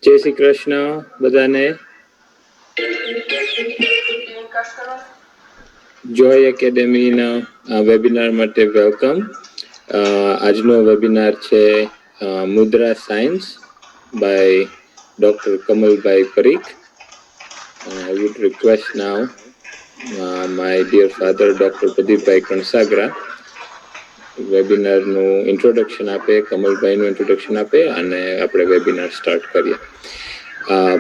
જય શ્રી કૃષ્ણ બધાને. જોય એકેડેમીના વેબિનાર માટે વેલકમ. આજનો વેબિનાર છે mudra science by doctor Kamalbhai Parikh. And I would request now my dear father, Dr. Pradeepbhai Kansagra, વેબિનારનું ઇન્ટ્રોડક્શન આપે, કમલભાઈનું ઇન્ટ્રોડક્શન આપે અને આપણે વેબિનાર સ્ટાર્ટ કરીએ.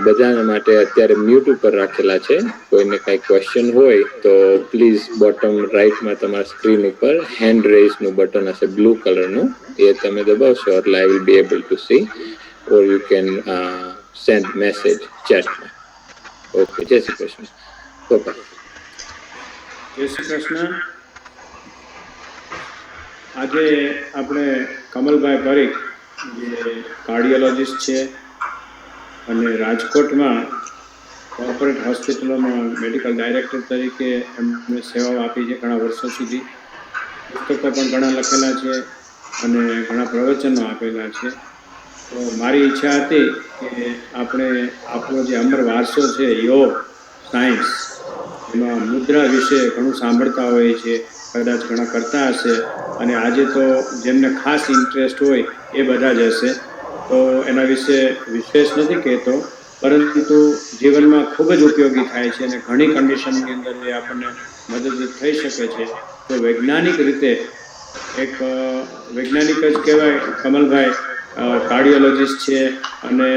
બધાને માટે અત્યારે મ્યુટ ઉપર રાખેલા છે. કોઈને કાંઈ ક્વેશ્ચન હોય તો પ્લીઝ બોટમ રાઇટમાં તમારા સ્ક્રીન ઉપર હેન્ડ રેઝનું બટન હશે બ્લુ કલરનું, એ તમે દબાવશો એટલે I will be able to see, or you can send message ચેટમાં. ઓકે, જય શ્રી કૃષ્ણ. પપ્પા. જય શ્રી કૃષ્ણ. આજે આપણે કમલભાઈ પરીખ જે કાર્ડિયોલોજિસ્ટ છે અને રાજકોટમાં કોર્પોરેટ હોસ્પિટલોમાં મેડિકલ ડાયરેક્ટર તરીકે એમને સેવાઓ આપી છે ઘણા વર્ષો સુધી. પુસ્તકો પણ ઘણા લખેલા છે અને ઘણા પ્રવચનો આપેલા છે. તો મારી ઈચ્છા હતી કે આપણે આપણો જે અમર વારસો છે યોગ સાયન્સ, એમાં મુદ્રા વિશે ઘણું સાંભળતા હોઈએ છીએ, કદાચ ઘણા કરતા હશે, અને આજે તો જેમને ખાસ ઇન્ટરેસ્ટ હોય એ બધા જ હશે. તો એના વિશે વિશેષ નથી કહેતો, પરંતુ જીવનમાં ખૂબ જ ઉપયોગી થાય છે અને ઘણી કન્ડિશનની અંદર એ આપણને મદદરૂપ થઈ શકે છે. તો વૈજ્ઞાનિક રીતે એક વૈજ્ઞાનિક જ કહેવાય કમલભાઈ. કાર્ડિયોલોજિસ્ટ છે અને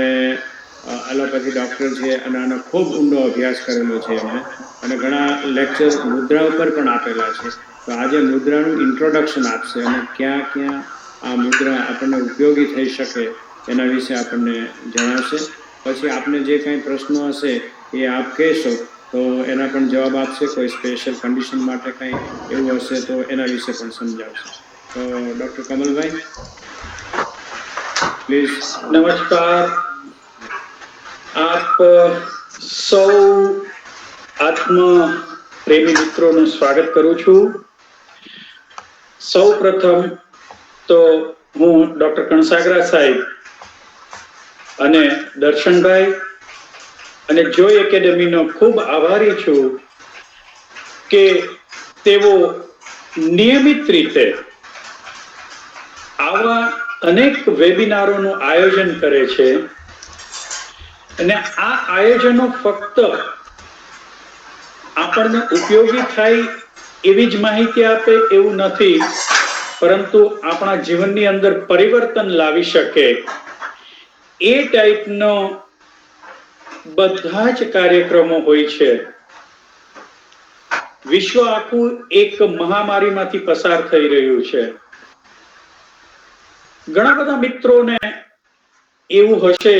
એલોપેથી ડૉક્ટર છે અને આનો ખૂબ ઊંડો અભ્યાસ કરેલો છે એમણે, અને ઘણા લેક્ચર મુદ્રા ઉપર પણ આપેલા છે. તો આજે મુદ્રાનું ઇન્ટ્રોડક્શન આપશે અને ક્યાં ક્યાં આ મુદ્રા આપણને ઉપયોગી થઈ શકે એના વિશે આપણને જણાવશે. પછી આપને જે કંઈ પ્રશ્નો હશે એ આપ કહેશો તો એના પણ જવાબ આપશે. કોઈ સ્પેશિયલ કન્ડિશન માટે કંઈ એવું હશે તો એના વિશે પણ સમજાવશે. તો ડૉક્ટર કમલભાઈ પ્લીઝ. નમસ્કાર. આપ સૌ આત્મ પ્રેમી મિત્રોનું સ્વાગત કરું છું. સૌ પ્રથમ તો હું ડોક્ટર કણસાગરા સાહેબ અને દર્શનભાઈ અને જોય એકેડેમીનો ખૂબ આભારી છું કે તેઓ નિયમિત રીતે આવા અનેક વેબિનારોનું આયોજન કરે છે. અને આ આયોજનો ફક્ત આપણને ઉપયોગી થાય એવી જ માહિતી આપે એવું નથી, પરંતુ આપણા જીવનની અંદર પરિવર્તન લાવી શકે એ ટાઈપનો બધા જ કાર્યક્રમો હોય છે. વિશ્વ આખું એક મહામારીમાંથી પસાર થઈ રહ્યું છે. ઘણા બધા મિત્રોને એવું હશે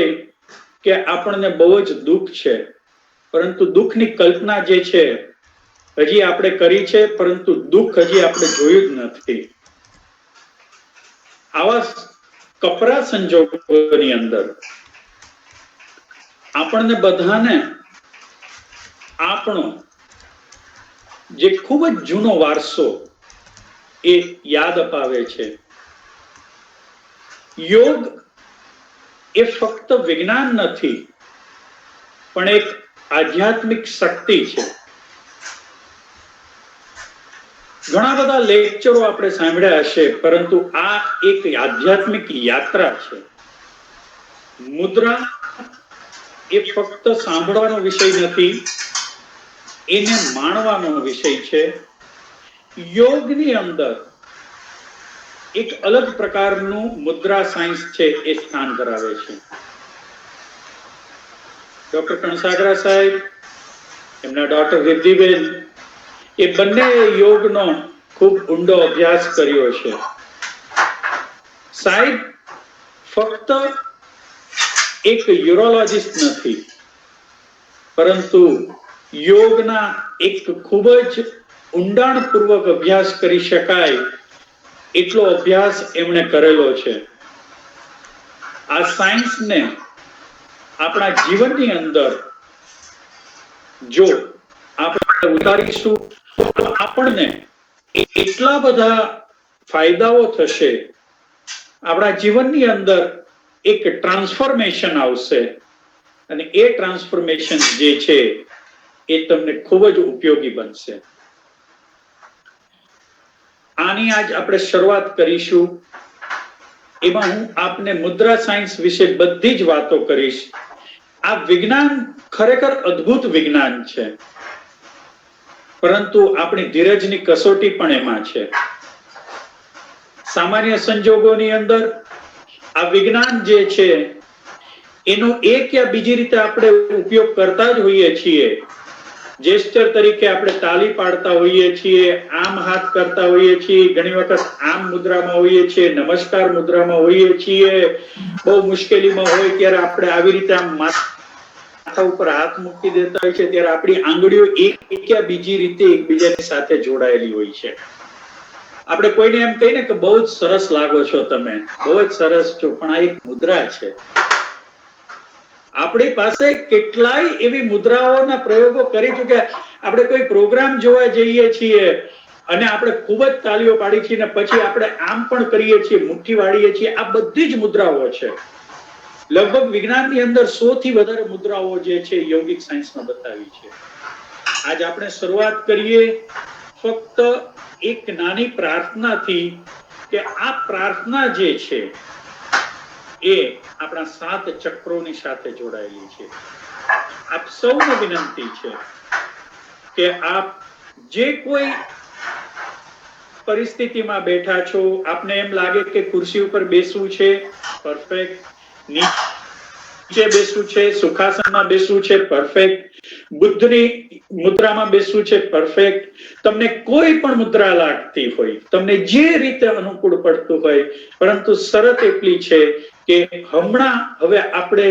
કે આપણને બહુ જ દુઃખ છે, પરંતુ દુઃખની કલ્પના જે છે હજી આપણે કરી છે, પરંતુ દુઃખ હજી આપણે જોયું જ નથી. આવા કપરા સંજોગોની અંદર આપણને બધાને આપણો જે ખૂબ જ જૂનો વારસો એ યાદ અપાવે છે. યોગ એ ફક્ત વિજ્ઞાન નથી, પણ એક આધ્યાત્મિક શક્તિ છે. ઘણા બધા લેક્ચરો આપણે સાંભળ્યા હશે, પરંતુ આ એક આધ્યાત્મિક યાત્રા છે. મુદ્રા એ ફક્ત સાંભળવાનો વિષય નથી, એને માણવાનો વિષય છે. યોગની અંદર એક અલગ પ્રકારનું મુદ્રા સાયન્સ છે એ સ્થાન ધરાવે છે. ડોક્ટર કણસાગરા સાહેબ, એમના ડોક્ટર રિદ્ધિબેન, એ બંને યોગનો ખૂબ ઊંડો અભ્યાસ કર્યો છે. સાહેબ ફક્ત એક યુરોલોજિસ્ટ નથી, પરંતુ યોગના એક ખૂબ જ ઊંડાણપૂર્વક અભ્યાસ કરી શકાય એટલો અભ્યાસ એમણે કરેલો છે. આ સાયન્સને આપણા જીવનની અંદર જો આપણે ઉતારીશું તો આપણને એટલા બધા ફાયદાઓ થશે આપણા જીવનની અંદર એક ટ્રાન્સફોર્મેશન આવશે અને એ ટ્રાન્સફોર્મેશન જે છે એ તમને ખૂબ જ ઉપયોગી બનશે. આની આજ આપણે શરૂઆત કરીશું. એમાં હું આપને મુદ્રા સાયન્સ વિશે બધી જ વાતો કરીશ. આ વિજ્ઞાન ખરેખર અદ્ભુત વિજ્ઞાન છે, પરંતુ આપણી ધીરજની કસોટી પણ એમાં છે. સામાન્ય સંજોગોની અંદર આ વિજ્ઞાન જે છે એનો એક યા બીજી રીતે આપણે ઉપયોગ કરતા જ હોઈએ છીએ. જેસ્ચર તરીકે આપણે તાલી પાડતા હોઈએ છીએ, આમ હાથ કરતા હોઈએ છીએ, ઘણી વખત આમ મુદ્રામાં હોઈએ છીએ, નમસ્કાર મુદ્રામાં હોઈએ છીએ. બહુ મુશ્કેલીમાં હોય ત્યારે આપણે આવી રીતે આમ માથા ઉપર હાથ મૂકી દેતા હોય છે, ત્યારે આપણી આંગળીઓ એક યા બીજી રીતે એકબીજાની સાથે જોડાયેલી હોય છે. આપણે કોઈને એમ કહીને કે બહુ જ સરસ લાગો છો તમે, બહુ જ સરસ છો, પણ આ એક મુદ્રા છે. આપણી પાસે કેટલાય એવી મુદ્રાઓના પ્રયોગો કરી ચૂક્યા. આપણે કોઈ પ્રોગ્રામ જોવા જઈએ છીએ અને આપણે ખૂબ જ તાલીઓ પાડી છીએ, પછી આપણે આમ પણ કરીએ છીએ, મુઠ્ઠી વાળીએ છીએ. આ બધી જ મુદ્રાઓ છે. લગભગ વિજ્ઞાનની અંદર 100 થી વધારે મુદ્રાઓ જે છે યોગિક સાયન્સમાં બતાવી છે. આજ આપણે શરૂઆત કરીએ ફક્ત એક નાની પ્રાર્થનાથી, કે આ પ્રાર્થના જે છે એ આપણા 7 ચક્રોની સાથે જોડાયેલી છે. આપ સૌને વિનંતી છે કે આપ જે કોઈ પરિસ્થિતિમાં બેઠા છો, આપને એમ લાગે કે ખુરશી ઉપર બેસવું છે, પરફેક્ટ. નીચે બેસવું છે, સુખાસનમાં બેસવું છે, પરફેક્ટ. બુદ્ધની મુદ્રામાં બેસવું છે, પરફેક્ટ. તમને કોઈ પણ મુદ્રા લાગતી હોય, તમને જે રીતે અનુકૂળ પડતું હોય, પરંતુ શરત એટલી છે કે હમણાં હવે આપણે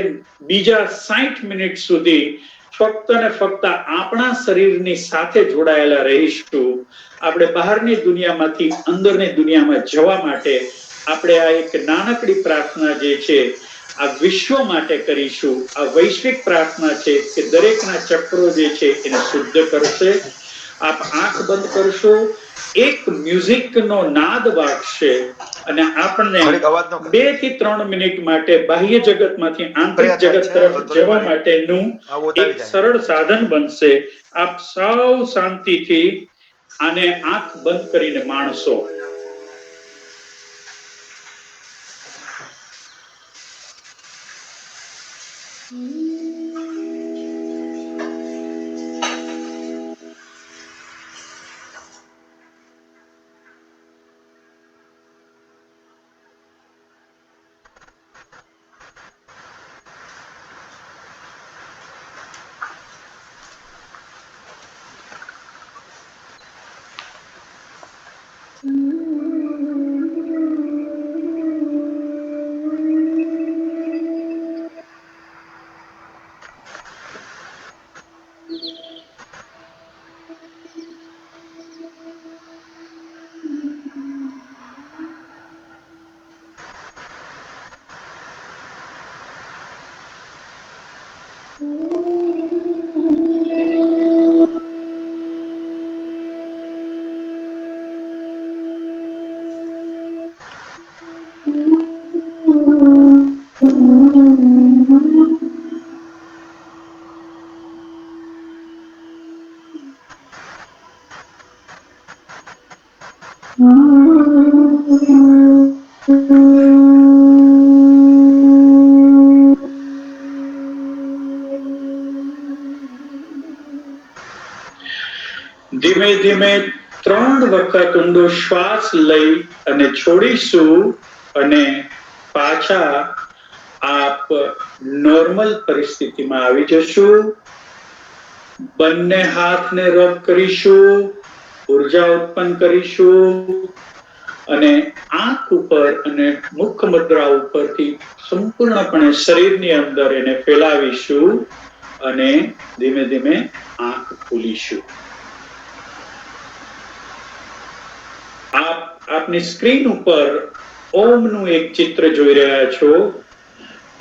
બીજા 60 મિનિટ સુધી ફક્ત ને ફક્ત આપણા શરીરની સાથે જોડાયેલા રહીશું. આપણે બહારની દુનિયામાંથી અંદરની દુનિયામાં જવા માટે આપણે આ એક નાનકડી પ્રાર્થના જે છે આ વિશ્વ માટે કરીશું. આ વૈશ્વિક પ્રાર્થના છે કે દરેકના ચક્રો જે છે એને શુદ્ધ કરશે. આપ આંખ બંધ કરશો, એક મ્યુઝિકનો નાદ વાગશે અને આપણને 2 થી 3 મિનિટ માટે બાહ્ય જગતમાંથી આંતરિક જગત તરફ જવા માટેનું એક સરળ સાધન બનશે. આપ સૌ શાંતિથી આને આંખ બંધ કરીને માણસો. ધીમે ધીમે 3 વખત ઊંડો શ્વાસ લઈ અને છોડીશું અને પાછા આપ નોર્મલ પરિસ્થિતિમાં આવી જશું. બંને હાથને રબ કરીશું, ઉર્જા ઉત્પન્ન કરીશું અને આંખ ઉપર અને મુખ મુદ્રા ઉપરથી સંપૂર્ણપણે શરીરની અંદર એને ફેલાવીશું અને ધીમે ધીમે આંખ ખોલીશું. આપની સ્ક્રીન ઉપર ઓમનું એક ચિત્ર જોઈ રહ્યા છો.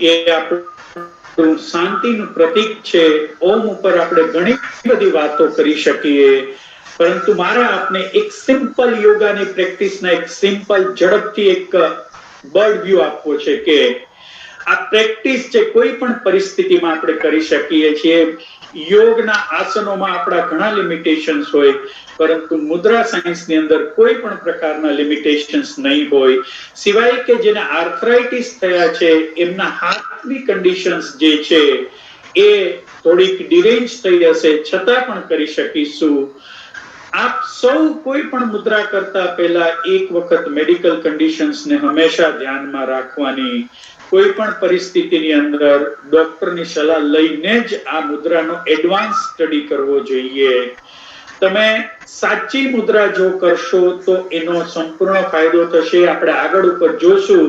એ આપણું શાંતિનું પ્રતીક છે. ઓમ ઉપર આપણે ઘણી બધી વાતો કરી શકીએ, પરંતુ મારે આપને એક સિમ્પલ યોગાની પ્રેક્ટિસના એક સિમ્પલ ઝડપથી એક બર્ડ વ્યૂ આપવો છે કે આ પ્રેક્ટિસ છે કોઈ પણ પરિસ્થિતિમાં આપણે કરી શકીએ છીએ. યોગના આસનોમાં આપણા ઘણા લિમિટેશન્સ હોય, પરંતુ મુદ્રા સાયન્સની અંદર કોઈ પણ પ્રકારના લિમિટેશન્સ નહીં હોય, સિવાય કે જેને આર્થરાઇટિસ થયા છે એમના હાથની કન્ડિશન્સ જે છે એ થોડીક ડિરેન્જ થઈ હશે છતાં પણ કરી શકીશું. આપ સૌ કોઈ પણ મુદ્રા કરતા પહેલા એક વખત મેડિકલ કન્ડિશન્સને હંમેશા ધ્યાનમાં રાખવાની. કોઈ પણ પરિસ્થિતિની અંદર ડોક્ટરની સલાહ લઈને જ આ મુદ્રાનો એડવાન્સ સ્ટડી કરવો જોઈએ. તમે સાચી મુદ્રા જો કરશો તો એનો સંપૂર્ણ ફાયદો થશે. આપણે આગળ ઉપર જોશું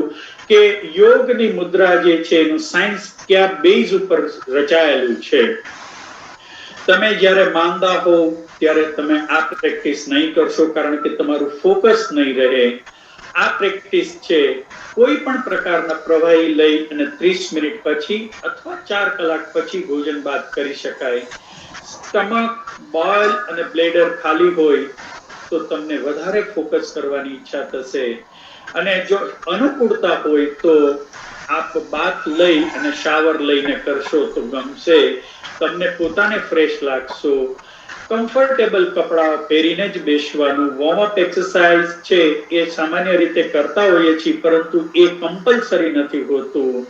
કે યોગની મુદ્રા જે છે એનું સાયન્સ કયા બેઝ ઉપર રચાયેલું છે. તમે જ્યારે માંદા હો ત્યારે તમે આ પ્રેક્ટિસ નહીં કરશો, કારણ કે તમારું ફોકસ નહીં રહે. આ પ્રેક્ટિસ છે કોઈ પણ પ્રકારના પ્રવાહી લઈ અને 30 મિનિટ પછી અથવા 4 કલાક પછી ભોજન બાદ કરી શકાય. સ્ટમક, બોલ અને બ્લેડર ખાલી હોય તો તમને વધારે ફોકસ કરવાની ઈચ્છા થશે, અને જો અનુકૂળતા હોય તો આપ બાથ લઈ અને શાવર લઈને કરશો તો ગમશે. તમને પોતાને ફ્રેશ લાગશો. કમ્ફર્ટેબલ કપડા પહેરીને જ બેસવાનું. વોર્મઅપ એક્સરસાઇઝ છે એ સામાન્ય રીતે કરતા હોઈએ છીએ, પરંતુ એ કમ્પલસરી નથી હોતું.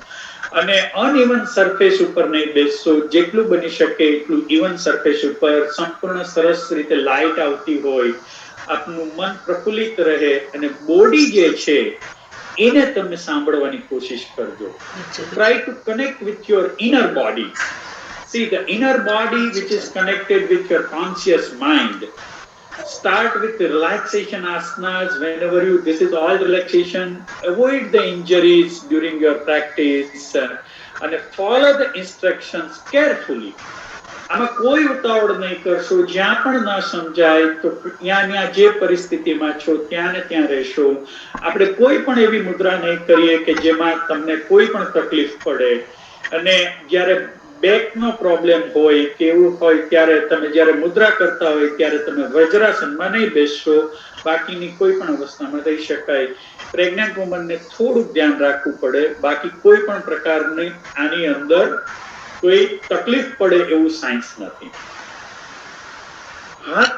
અને અનઇવન સરફેસ ઉપર નહીં બેસશો. જેટલું બની શકે એટલું ઇવન સરફેસ ઉપર, સંપૂર્ણ સરસ રીતે લાઇટ આવતી હોય, આપનું મન પ્રફુલ્લિત રહે અને બોડી જે છે એને તમે સાંભળવાની કોશિશ કરજો. Try to connect with your inner body. See, the inner body which is connected with your conscious mind. Start with the relaxation asanas. Whenever you, this is all relaxation. Avoid the injuries during your practice and follow the instructions carefully. આમાં કોઈ ઉતાવળ નહીં કરશો. જ્યાં પણ ન સમજાય તો ત્યાં જે પરિસ્થિતિમાં છો ત્યાં ને ત્યાં રહેશો. આપણે કોઈ પણ એવી મુદ્રા નહીં કરીએ કે જેમાં તમને કોઈ પણ તકલીફ પડે. અને જ્યારે બેકનો પ્રોબ્લેમ હોય કે એવું હોય ત્યારે તમે જ્યારે મુદ્રા કરતા હોય ત્યારે તમે વજ્રાસનમાં નહીં બેસશો. બાકીની કોઈ પણ અવસ્થામાં રહી શકાય. પ્રેગ્નન્ટ વુમનને થોડુંક ધ્યાન રાખવું પડે, બાકી કોઈ પણ પ્રકારની આની અંદર કોઈ તકલીફ પડે એવું સાયન્સ નથી. હાથ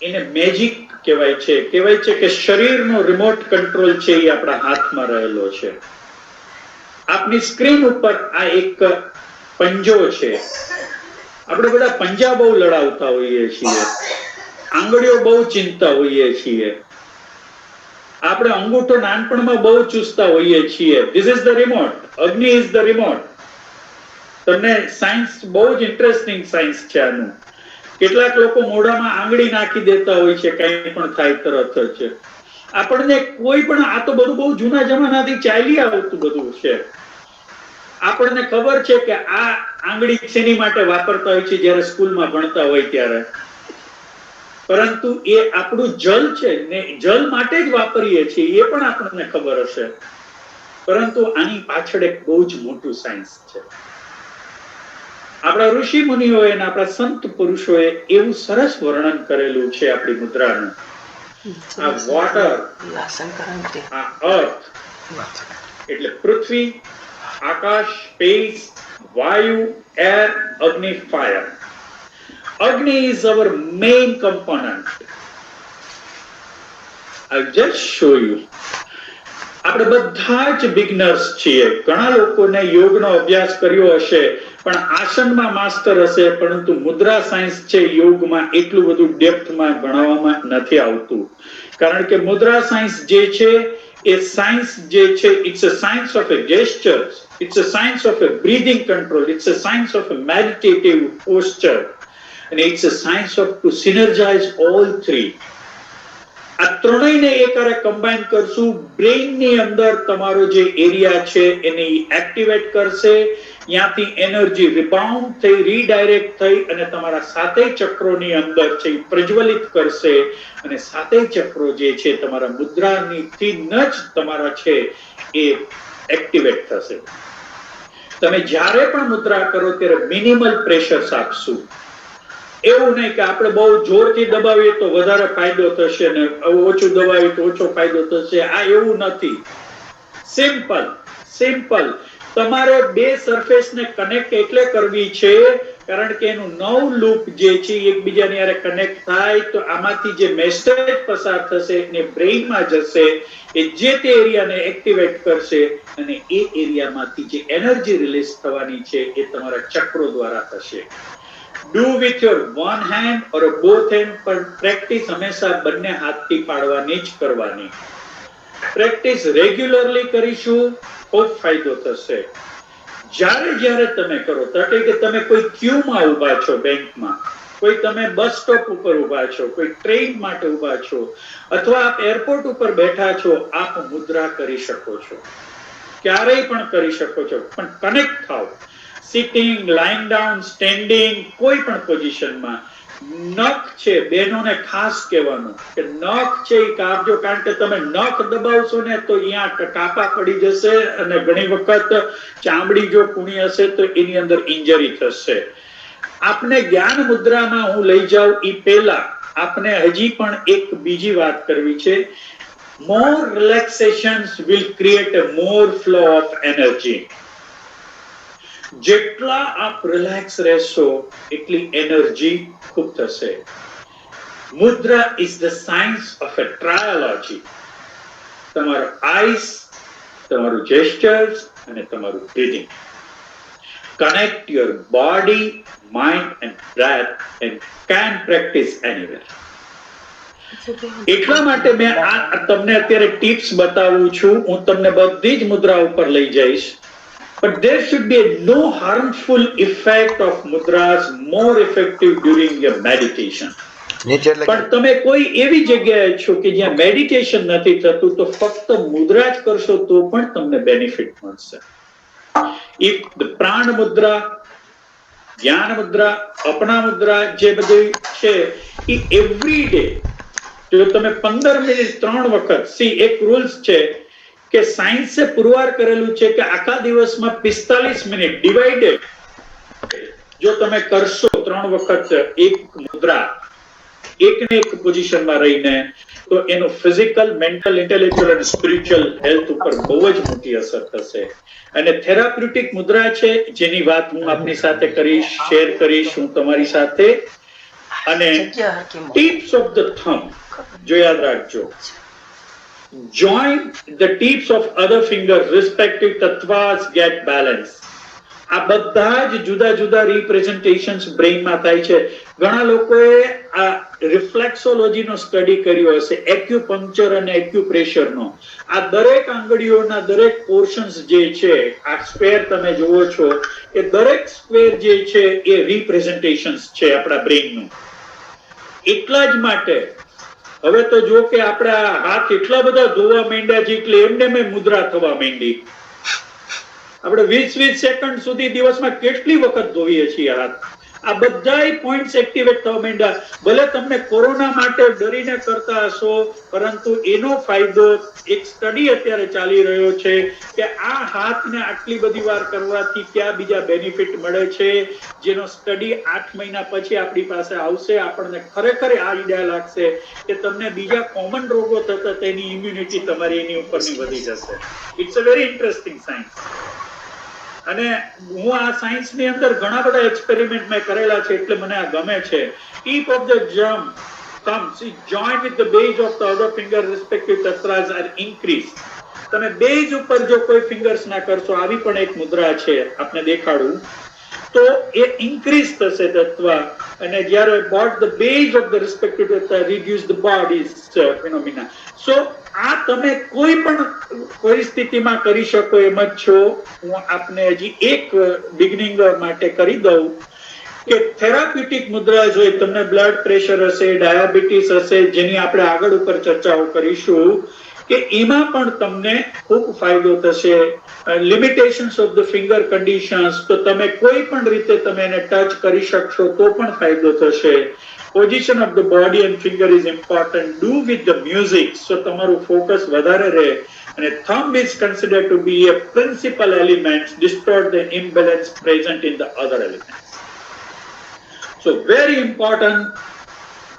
એને મેજિક કહેવાય છે. કહેવાય છે કે શરીરનો રિમોટ કંટ્રોલ છે એ આપણા હાથમાં રહેલો છે. આપની સ્ક્રીન ઉપર આ એક પંજો છે. આપણે બધા પંજા બહુ લડાવતા હોઈએ છીએ, આંગળીઓ બહુ ચીંધતા હોઈએ છીએ, આપણે અંગૂઠો નાનપણમાં બહુ ચૂસતા હોઈએ છીએ. This is the remote. અગ્નિ ઇઝ ધ રિમોટ. તમને સાયન્સ બહુ જ ઇન્ટરેસ્ટિંગ સાયન્સ છે આનું. કેટલાક લોકો મોઢામાં આંગળી નાખી દેતા હોય છે કંઈ પણ થાય તરત જ. આપણને કોઈ પણ, આ તો બધું બહુ જૂના જમાનાથી ચાલી આવતું બધું છે. આપણને ખબર છે કે આ આંગળી શેની માટે વાપરતા હોય છે જ્યારે સ્કૂલમાં ભણતા હોય ત્યારે, પરંતુ એ આપણું જલ છે ને, જલ માટે જ વાપરીએ છીએ એ પણ આપણને ખબર હશે. પરંતુ આની પાછળ એક બહુ જ મોટું સાયન્સ છે. આપણા ઋષિ મુનિઓએ અને આપણા સંત પુરુષોએ એવું સરસ વર્ણન કરેલું છે આપણી મુદ્રાનું. આ વોટર, આ અર્થ એટલે પૃથ્વી, આકાશ, સ્પેસ, વાયુ, એર, અગ્નિ, fire. Agni is our main component. I'll just show you. આપણે બધા જ બિગનર્સ છીએ. ઘણા લોકોને યોગનો અભ્યાસ કર્યો હશે પણ આસનમાં માસ્ટર હશે, પરંતુ મુદ્રા સાયન્સ છે યોગમાં એટલું બધું ડેપ્થમાં ભણાવવામાં નથી આવતું. કારણ કે મુદ્રા સાયન્સ જે છે એ સાયન્સ જે છે, it's a science of a gestures, it's a science of a breathing control, it's a science of a meditative posture, and it's a science of to synergize all three. આ ત્રણેયને એકહારે combine કરશું. બ્રેઇનની અંદર તમારો જે area છે એને activate કરશે, ત્યાંથી energy rebound થઈ, રીડાયરેક્ટ થઈ અને તમારા સાતેય ચક્રોની અંદર છે પ્રજ્વલિત કરશે. અને સાતેય ચક્રો જે છે તમારા મુદ્રાની થી જ તમારા છે એ એક્ટિવેટ થશે. તમે જ્યારે પણ મુદ્રા કરો ત્યારે મિનિમલ પ્રેશર્સ આપશું. એવું નહીં કે આપણે બહુ જોરથી દબાવીએ તો વધારે ફાયદો થશે ને ઓછું દબાવીએ તો ઓછો ફાયદો થશે. આ એવું નથી. સિમ્પલ તમારે બે સરફેસ ને કનેક્ટ એટલે કરવી છે કારણ કે એનું નવ લૂપ જે છે એકબીજાની હારે કનેક્ટ થાય તો આમાંથી જે મેસેજ પસાર થશે એને બ્રેઇનમાં જશે એ જે તે એરિયાને એક્ટિવેટ કરશે અને એ એરિયામાંથી જે એનર્જી રિલીઝ થવાની છે એ તમારા ચક્રો દ્વારા થશે. Do with your one hand or both hand, પણ પ્રેક્ટિસ હંમેશા બંને હાથથી પાડવાની જ કરવાની. પ્રેક્ટિસ રેગ્યુલરલી કરીશું ખૂબ ફાયદો થશે. જ્યારે તમે કરો કે તમે કોઈ ક્યુમાં ઊભા છો બેંકમાં, કોઈ તમે બસ સ્ટોપ ઉપર ઊભા છો, કોઈ ટ્રેન માટે ઊભા છો અથવા આપ એરપોર્ટ ઉપર બેઠા છો, આપ મુદ્રા કરી શકો છો, ક્યારેય પણ કરી શકો છો, પણ કનેક્ટ થાઓ. સિટિંગ, લાઇંગ ડાઉન, સ્ટેન્ડિંગ, કોઈ પણ પોઝિશનમાં. નખ છે, બહેનોને ખાસ કહેવાનું કે નખ છે એ કાપજો, કારણ કે તમે નખ દબાવશો ને તો અહીંયા કાપા પડી જશે અને ઘણી વખત ચામડી જો કૂણી હશે તો એની અંદર ઇન્જરી થશે. આપને જ્ઞાન મુદ્રામાં હું લઈ જાઉં એ પહેલા આપને હજી પણ એક બીજી વાત કરવી છે. More relaxations will create a more flow of energy. જેટલા આપ રિલેક્સ રહેશો એટલી એનર્જી ખૂબ થશે. Mudra is the science of a trilogy. તમારો આઈસ, તમારું જેસ્ચર્સ અને તમારું breathing. Connect your body, mind and breath and can practice anywhere. એટલા માટે મેં આ તમને અત્યારે ટિપ્સ બતાવું છું. હું તમને બધી જ મુદ્રા ઉપર લઈ જઈશ. But there should be no harmful effect of mudras, more effective during your meditation. પણ તમે કોઈ એવી જગ્યાએ છો કે જ્યાં મેડિટેશન નથી થતું તો ફક્ત મુદ્રા જ કરશો તો પણ તમને બેનિફિટ મળશે. If the પ્રાણ મુદ્રા, જ્ઞાન મુદ્રા, અપના મુદ્રા જે બધી છે એ એવરી ડે જો તમે 15 મિનિટ 3 વખત એક રૂલ્સ છે કે સાયન્સે પુરવાર કરેલું છે કે આખા દિવસમાં 45 મિનિટ ડિવાઇડેડ જો તમે કરશો 3 વખત એક મુદ્રા એકને એક પોઝિશનમાં રહીને તો એનું ફિઝિકલ, મેન્ટલ, ઇન્ટેલેક્ચ્યુઅલ અને સ્પિરિચ્યુઅલ હેલ્થ ઉપર બહુ જ મોટી અસર થશે. અને થેરાપ્યુટિક મુદ્રા છે જેની વાત હું આપની સાથે કરીશ, શેર કરીશ હું તમારી સાથે. અને ટિપ્સ ઓફ ધ થંબ જો યાદ રાખજો. Join the tips of other fingers, respective tattvas get balance. આ બધા જ જુદા જુદા રિપ્રેઝન્ટેશન્સ બ્રેઇનમાં થાય છે. ઘણા લોકોએ આ રિફ્લેક્સોલોજીનો સ્ટડી કર્યો હશે, એક્યુપંક્ચર અને એક્યુપ્રેશરનો. આ દરેક આંગળીઓના દરેક પોર્શન્સ જે છે, આ સ્ક્વેર તમે જુઓ છો એ દરેક સ્ક્વેર જે છે એ રિપ્રેઝન્ટેશન્સ છે આપણા બ્રેઇનનું. એટલા જ માટે હવે તો જો કે આપણા હાથ એટલા બધા ધોવા માંડ્યા છે એટલે એમને મેં મુદ્રા થવા માંડી. આપણે 20 સેકન્ડ સુધી દિવસમાં કેટલી વખત ધોઈએ છીએ હાથ. આ બધાય પોઈન્ટ્સ એક્ટિવેટ થવા માંડ્યા. ભલે તમને કોરોના માટે ડરીને કરતા હશો પરંતુ એનો ફાયદો એક સ્ટડી અત્યારે ચાલી રહ્યો છે કે આ હાથને આટલી બધી વાર કરવાથી ક્યાં બીજા બેનિફિટ મળે છે, જેનો સ્ટડી 8 મહિના પછી આપણી પાસે આવશે. આપણને ખરેખર આ આઈડિયા લાગશે કે તમને બીજા કોમન રોગો થતા તેની ઇમ્યુનિટી તમારી એની ઉપરની વધી જશે. It's a very interesting science. અને હું આ સાયન્સની અંદર ઘણા બધા એક્સપેરિમેન્ટ મેં કરેલા છે એટલે મને આ ગમે છે. Tip of the thumb join with the base of the other finger respective tattvas are increased. તમે બેઝ ઉપર જો કોઈ ફિંગર્સ ના કરશો, આવી પણ એક મુદ્રા છે આપને દેખાડું, તો એ ઇન્ક્રીઝ થશે તત્વ. અને જ્યારે boat the base of the respective તત્વ રિડ્યુસ ધ બોડીઝ ફિનોમિના. સો આ તમે કોઈ પણ પરિસ્થિતિમાં કરી શકો એમ જ છો. હું આપને હજી એક બિગનિંગ માટે કરી દઉં કે થેરાપ્યુટિક મુદ્રા જોઈએ. તમને બ્લડ પ્રેશર હશે, ડાયાબિટીસ હશે, જેની આપણે આગળ ઉપર ચર્ચાઓ કરીશું કે એમાં પણ તમને ખૂબ ફાયદો થશે. Limitations of the finger conditions, તો તમે કોઈ પણ રીતે તમે એને ટચ કરી શકશો તો પણ ફાયદો થશે. Position of the body and finger is important. Do with the music, so તમારું ફોકસ વધારે રહે. અને thumb is considered to be a principal element, distort the imbalance present in the other elements. So very important.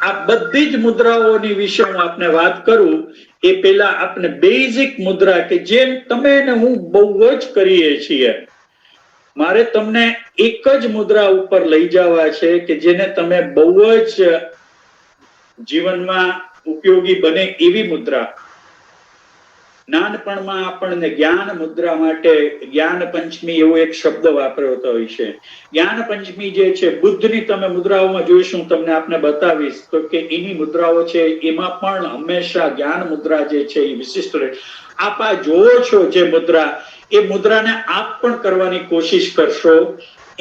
આ બધી જ મુદ્રાઓની વિશે હું આપને વાત કરું એ પહેલા આપને બેઝિક મુદ્રા કે જે તમે ને હું બહુ જ કરીએ છીએ, મારે તમને એક જ મુદ્રા ઉપર લઈ જવા છે કે જેને તમે બહુ જ જીવનમાં ઉપયોગી બને એવી મુદ્રા. નાનપણમાં આપણને જ્ઞાન મુદ્રા માટે જ્ઞાન પંચમી એવો એક શબ્દ વાપર્યો હોય છે. જ્ઞાન પંચમી જે છે, બુદ્ધની તમે મુદ્રાઓમાં જોઈશું, તમને આપને બતાવીશ તો કે એની મુદ્રાઓ છે એમાં પણ હંમેશા જ્ઞાન મુદ્રા જે છે એ વિશિષ્ટ રહે. આપ આ જોવો છો જે મુદ્રા, એ મુદ્રાને આપ પણ કરવાની કોશિશ કરશો.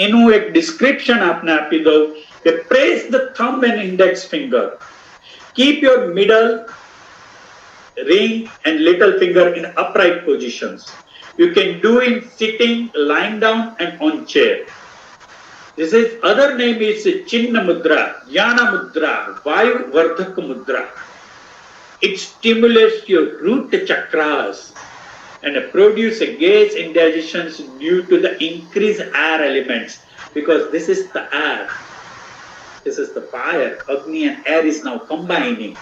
એનું એક ડિસ્ક્રિપ્શન આપને આપી દઉં કે press the thumb and index finger, keep your middle ring and little finger in upright positions. You can do in sitting, lying down and on chair. This is other name is Chinna Mudra, Jnana Mudra, Vayu Vardhak Mudra. It stimulates your root chakras and produce a gas indigestion due to the increased air elements, because this is the air. This is the fire. Agni and air is now combining.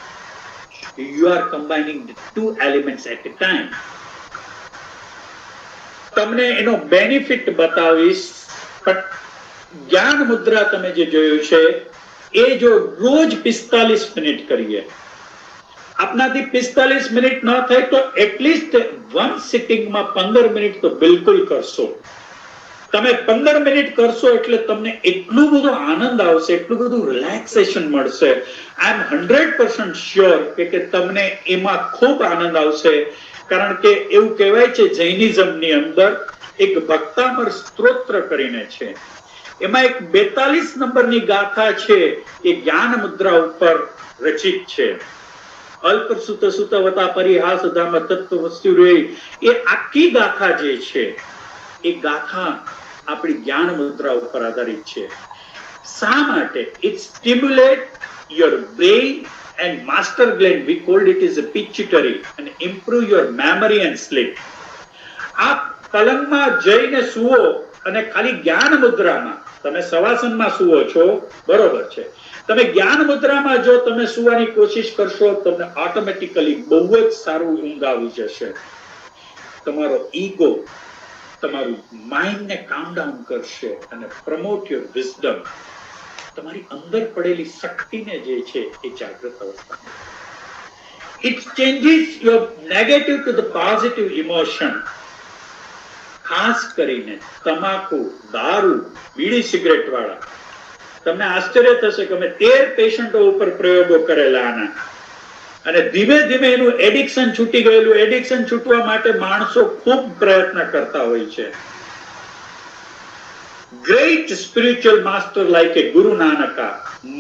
You are combining the two elements at a time. તમને એનો benefit બતાવીશ, પણ જ્ઞાન મુદ્રા તમે જે જોયું છે એ જો રોજ 45 મિનિટ કરીએ, આપનાથી 45 મિનિટ ન થાય તો એટલીસ્ટ વન સિટિંગમાં 15 મિનિટ તો બિલકુલ કરશો. તમે 15 મિનિટ કરશો એટલે તમને એટલું બધું આનંદ આવશે, એટલું બધું રિલેક્સેશન મળશે. આઈ એમ 100% શ્યોર કે તમને એમાં ખૂબ આનંદ આવશે. કારણ કે એવું કહેવાય છે જૈનિઝમની અંદર એક ભક્તામર સ્તોત્ર કરીને છે, એમાં એક 42 નંબરની ગાથા છે એ જ્ઞાન મુદ્રા ઉપર રચિત છે. અલ્પ સુત સુતવતા પરિહાસ ધામ તત્વ વસ્તુ રે, એ આખી ગાથા જે છે એ ગાથા આપણી જ્ઞાન મુદ્રા ઉપર આધારિત છે. શા માટે? It stimulate your brain and master gland, we called it as a pituitary, and improve your memory and sleep. આપ પલંગમાં જઈને સુવો અને ખાલી જ્ઞાન મુદ્રામાં તમે સવાસનમાં સુવો છો, બરોબર છે, તમે જ્ઞાન મુદ્રામાં જો તમે સુવાની કોશિશ કરશો, તમને ઓટોમેટિકલી બહુ જ સારું ઊંઘ આવી જશે. તમારો ઈગો તમારું માઇન્ડને કામ ડાઉન કરશે અને પ્રમોટ યોર વિઝડમ. તમારી અંદર પડેલી શક્તિને જે છે એ જાગૃત અવસ્થામાં. It changes your negative to the positive emotion. ખાસ કરીને તમાકુ, દારૂ, બીડી, સિગરેટ વાળા, તમને આશ્ચર્ય થશે કે અમે 13 પેશન્ટો ઉપર પ્રયોગો કરેલા આના, અને ધીમે ધીમે એનું એડિક્શન છૂટી ગયેલું. એડિક્શન છૂટવા માટે માણસો ખૂબ પ્રયત્ન કરતા હોય છે. Great spiritual master like a Guru Nanaka,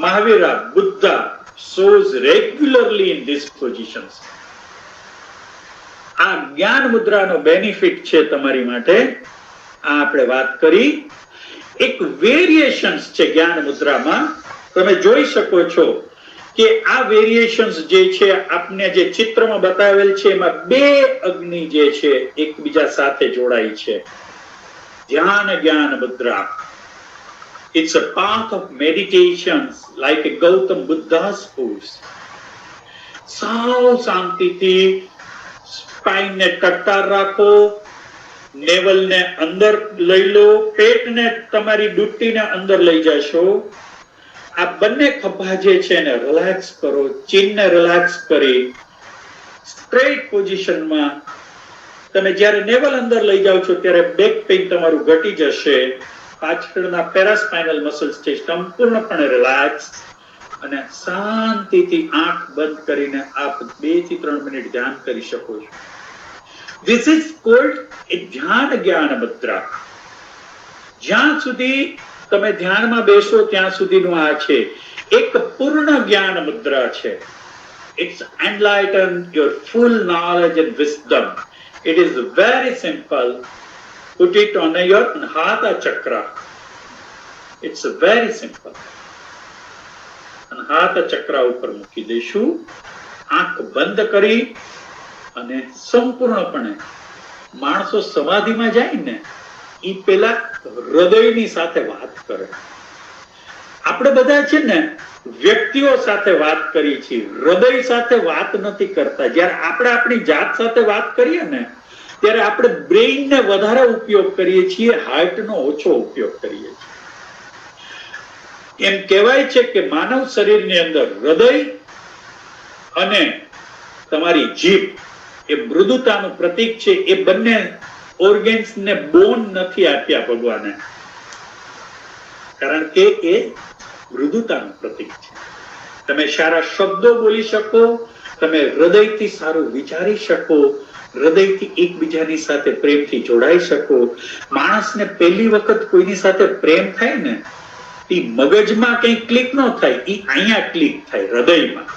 Mahavira, Buddha shows regularly in these positions. આ જ્ઞાન મુદ્રાનો બેનિફિટ છે તમારી માટે. આ આપણે વાત કરી. એક વેરિએશન્સ છે જ્ઞાન મુદ્રામાં, તમે જોઈ શકો છો કે આ વેરિએશન્સ જે છે આપને જે ચિત્રમાં બતાવેલ છે એમાં બે અગ્નિ જે છે એકબીજા સાથે જોડાઈ છે. ધ્યાન જ્ઞાન મુદ્રા. It's a path of meditations like a Gautam Buddha's pose. સાવ શાંતિથી સ્પાઇનને ટટ્ટાર રાખો, નેવલને અંદર લઈ લો, પેટને તમારી ડૂટીને અંદર લઈ જશો. આ બંને ખભા જે છે એને રિલેક્સ કરો, ચીનને રિલેક્સ કરી સ્ટ્રેટ પોઝિશનમાં તમે જ્યારે નેવલ અંદર લઈ જાઓ છો ત્યારે બેક પેઇન તમારું ઘટી જશે. પાછળના પેરાસ્પાઇનલ મસલ્સ છે સંપૂર્ણપણે રિલેક્સ, અને શાંતિથી આંખ બંધ કરીને આપ 2 થી 3 મિનિટ ધ્યાન કરી શકો છો. This is called a ધ્યાન જ્ઞાન મુદ્રા. જ્યાં સુધી તમે ધ્યાનમાં બેસો ત્યાં સુધીનું આ છે, એક પૂર્ણ જ્ઞાન મુદ્રા છે. It's enlighten your full knowledge and wisdom. It is very simple. Put it on your Anahata chakra. It's very simple. Anahata chakra ઉપર મૂકી દઈશું. આંખ બંધ કરી અને સંપૂર્ણપણે માણસો સમાધિમાં જાય ને એ પેલા હૃદયની સાથે વાત કરે. આપણે બધા છે ને વ્યક્તિઓ સાથે વાત કરીએ છીએ, હૃદય સાથે વાત નથી કરતા. જ્યારે આપણે આપણી જાત સાથે વાત કરીએ ને ત્યારે આપણે બ્રેઇનને વધારે ઉપયોગ કરીએ છીએ, હાર્ટનો ઓછો ઉપયોગ કરીએ છીએ. એમ કહેવાય છે કે માનવ શરીરની અંદર હૃદય અને તમારી જીભ એ મૃદુતાનું પ્રતીક છે. એ બંને ઓર્ગેન્સને બોન નથી આપ્યા ભગવાને, કારણ કે એ મૃદુતાનું પ્રતીક છે. તમે સારા શબ્દો બોલી શકો, તમે હૃદયથી સારું વિચારી શકો, હૃદયથી એકબીજાની સાથે પ્રેમથી જોડાઈ શકો. માણસને પહેલી વખત કોઈની સાથે પ્રેમ થાય ને એ મગજમાં કઈ ક્લિક ન થાય, એ અહીંયા ક્લિક થાય, હૃદયમાં.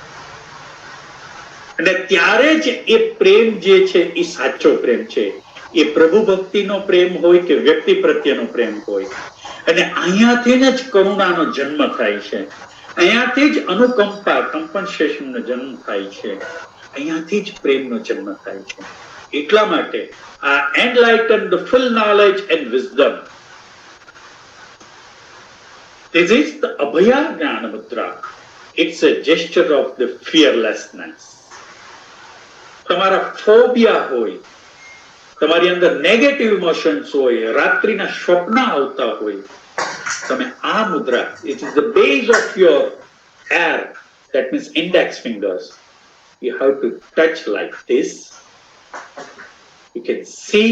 અને ત્યારે જ એ પ્રેમ જે છે એ સાચો પ્રેમ છે. એ પ્રભુ ભક્તિનો પ્રેમ હોય કે વ્યક્તિ પ્રત્યેનો પ્રેમ હોય. અને અહીંયાથી જ કરુણાનો જન્મ થાય છે, અહીંયાથી જ અનુકંપા કમ્પન્સેશનનો જન્મ થાય છે, અહીંયાથી જ પ્રેમનો જન્મ થાય છે. એટલા માટે આ enlighten the full knowledge and wisdom, this is the Abhaya Jnana Mudra. It's a gesture of the fearlessness. તમારા ફોબિયા હોય, તમારી અંદર નેગેટિવ ઇમોશન્સ હોય, રાત્રિના સ્વપ્ન આવતા હોય, તમે આ મુદ્રા, it is the base of your hair, that means index fingers. You have to touch like this. You can see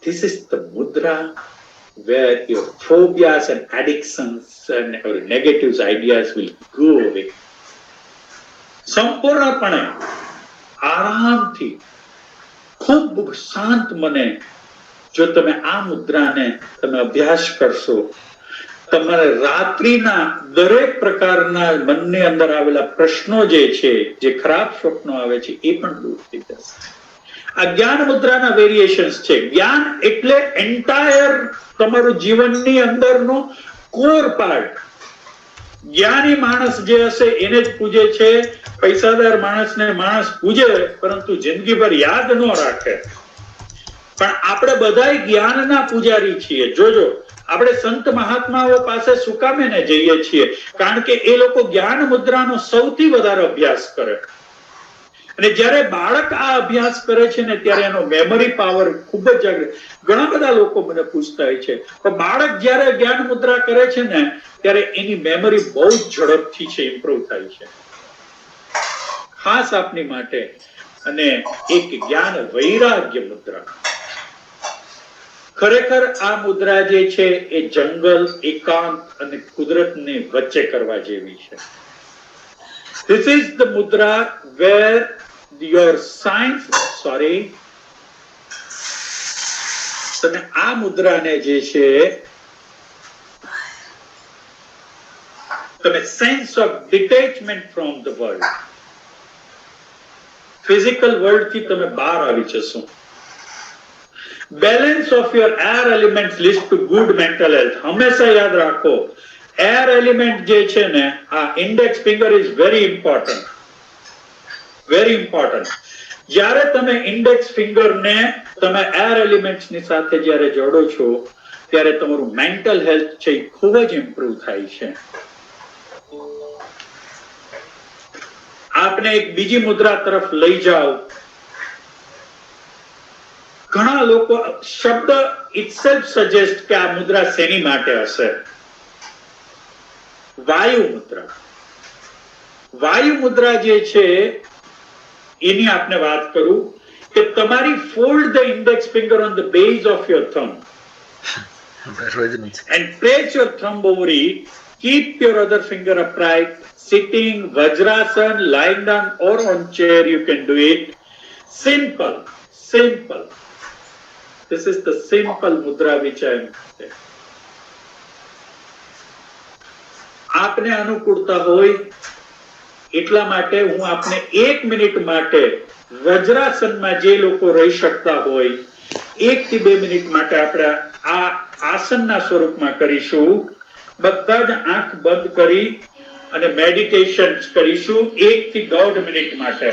this is the mudra where your phobias and addictions and your negative ideas will go away. સંપૂર્ણપણે આરામથી ખૂબ શાંત મને જો તમે આ મુદ્રાને તમે અભ્યાસ કરશો, તમારે રાત્રિના દરેક પ્રકારના મનની અંદર આવેલા પ્રશ્નો જે છે, જે ખરાબ સ્વપ્નો આવે છે, એ પણ દૂર થઈ જશે. આ જ્ઞાન મુદ્રાના વેરિએશન્સ છે. જ્ઞાન એટલે એન્ટાયર તમારું જીવનની અંદરનો કોર પાર્ટ. જ્ઞાની માણસ જે હશે એને જ પૂજે છે, પૈસાદાર માણસને માણસ પૂજે પરંતુ જિંદગીભર યાદ ન રાખે. પણ આપણે બધા જ્ઞાનના પૂજારી છીએ. જોજો, આપણે સંત મહાત્માઓ પાસે શું કામે ને જઈએ છીએ? કારણ કે એ લોકો જ્ઞાન મુદ્રાનો સૌથી વધારે અભ્યાસ કરે. અને જ્યારે બાળક આ અભ્યાસ કરે છે ને ત્યારે એનો મેમરી પાવર ખૂબ જ જાગૃત. ઘણા બધા લોકો મને પૂછતા હોય છે, પણ બાળક જ્યારે જ્ઞાન મુદ્રા કરે છે ને ત્યારે એની મેમરી બહુ જ ઝડપથી છે ઇમ્પ્રુવ થાય છે. ખાસ આપની માટે અને એક જ્ઞાન વૈરાગ્ય મુદ્રા. ખરેખર આ મુદ્રા જે છે એ જંગલ, એકાંત અને કુદરતની વચ્ચે કરવા જેવી છે. This is the mudra where your science, તમે આ મુદ્રાને જે છે તમે sense of detachment from the world, physical world થી તમે બહાર આવી જશો. Balance of your air element leads two good mental health. હંમેશા યાદ રાખો, એર એલિમેન્ટ જે છે ને, આ index finger is very important, very important. જ્યારે તમે ઇન્ડેક્સ ફિંગરને તમે એર એલિમેન્ટ્સની સાથે જ્યારે જોડો છો ત્યારે તમારું મેન્ટલ હેલ્થ છે એ ખૂબ જ ઇમ્પ્રુવ થાય છે. આપને એક બીજી મુદ્રા તરફ લઈ જાઓ. ઘણા લોકો શબ્દ ઇટસેલ્ફ સજેસ્ટ કે આ મુદ્રા શેની માટે હશે? વાયુ મુદ્રા. વાયુ મુદ્રા જે છે એની આપને વાત કરું કે તમારી fold the index finger on the base of your thumb and place your thumb over it. Keep your other finger upright. Sitting, Vajrasan, lying down or on chair, you can do it. Simple, simple. This is the simple mudra which I am saying. આપને અનુકૂળતા હોય એટલા માટે હું આપને 1 minute માટે વજ્રાસનમાં જે લોકો રહી શકતા હોય 1 થી 2 મિનિટ માટે આપણે આ આસનના સ્વરૂપમાં કરીશું. બધા જ આંખ બંધ કરી અને મેડિટેશન કરીશું 1 થી 1.5 મિનિટ માટે.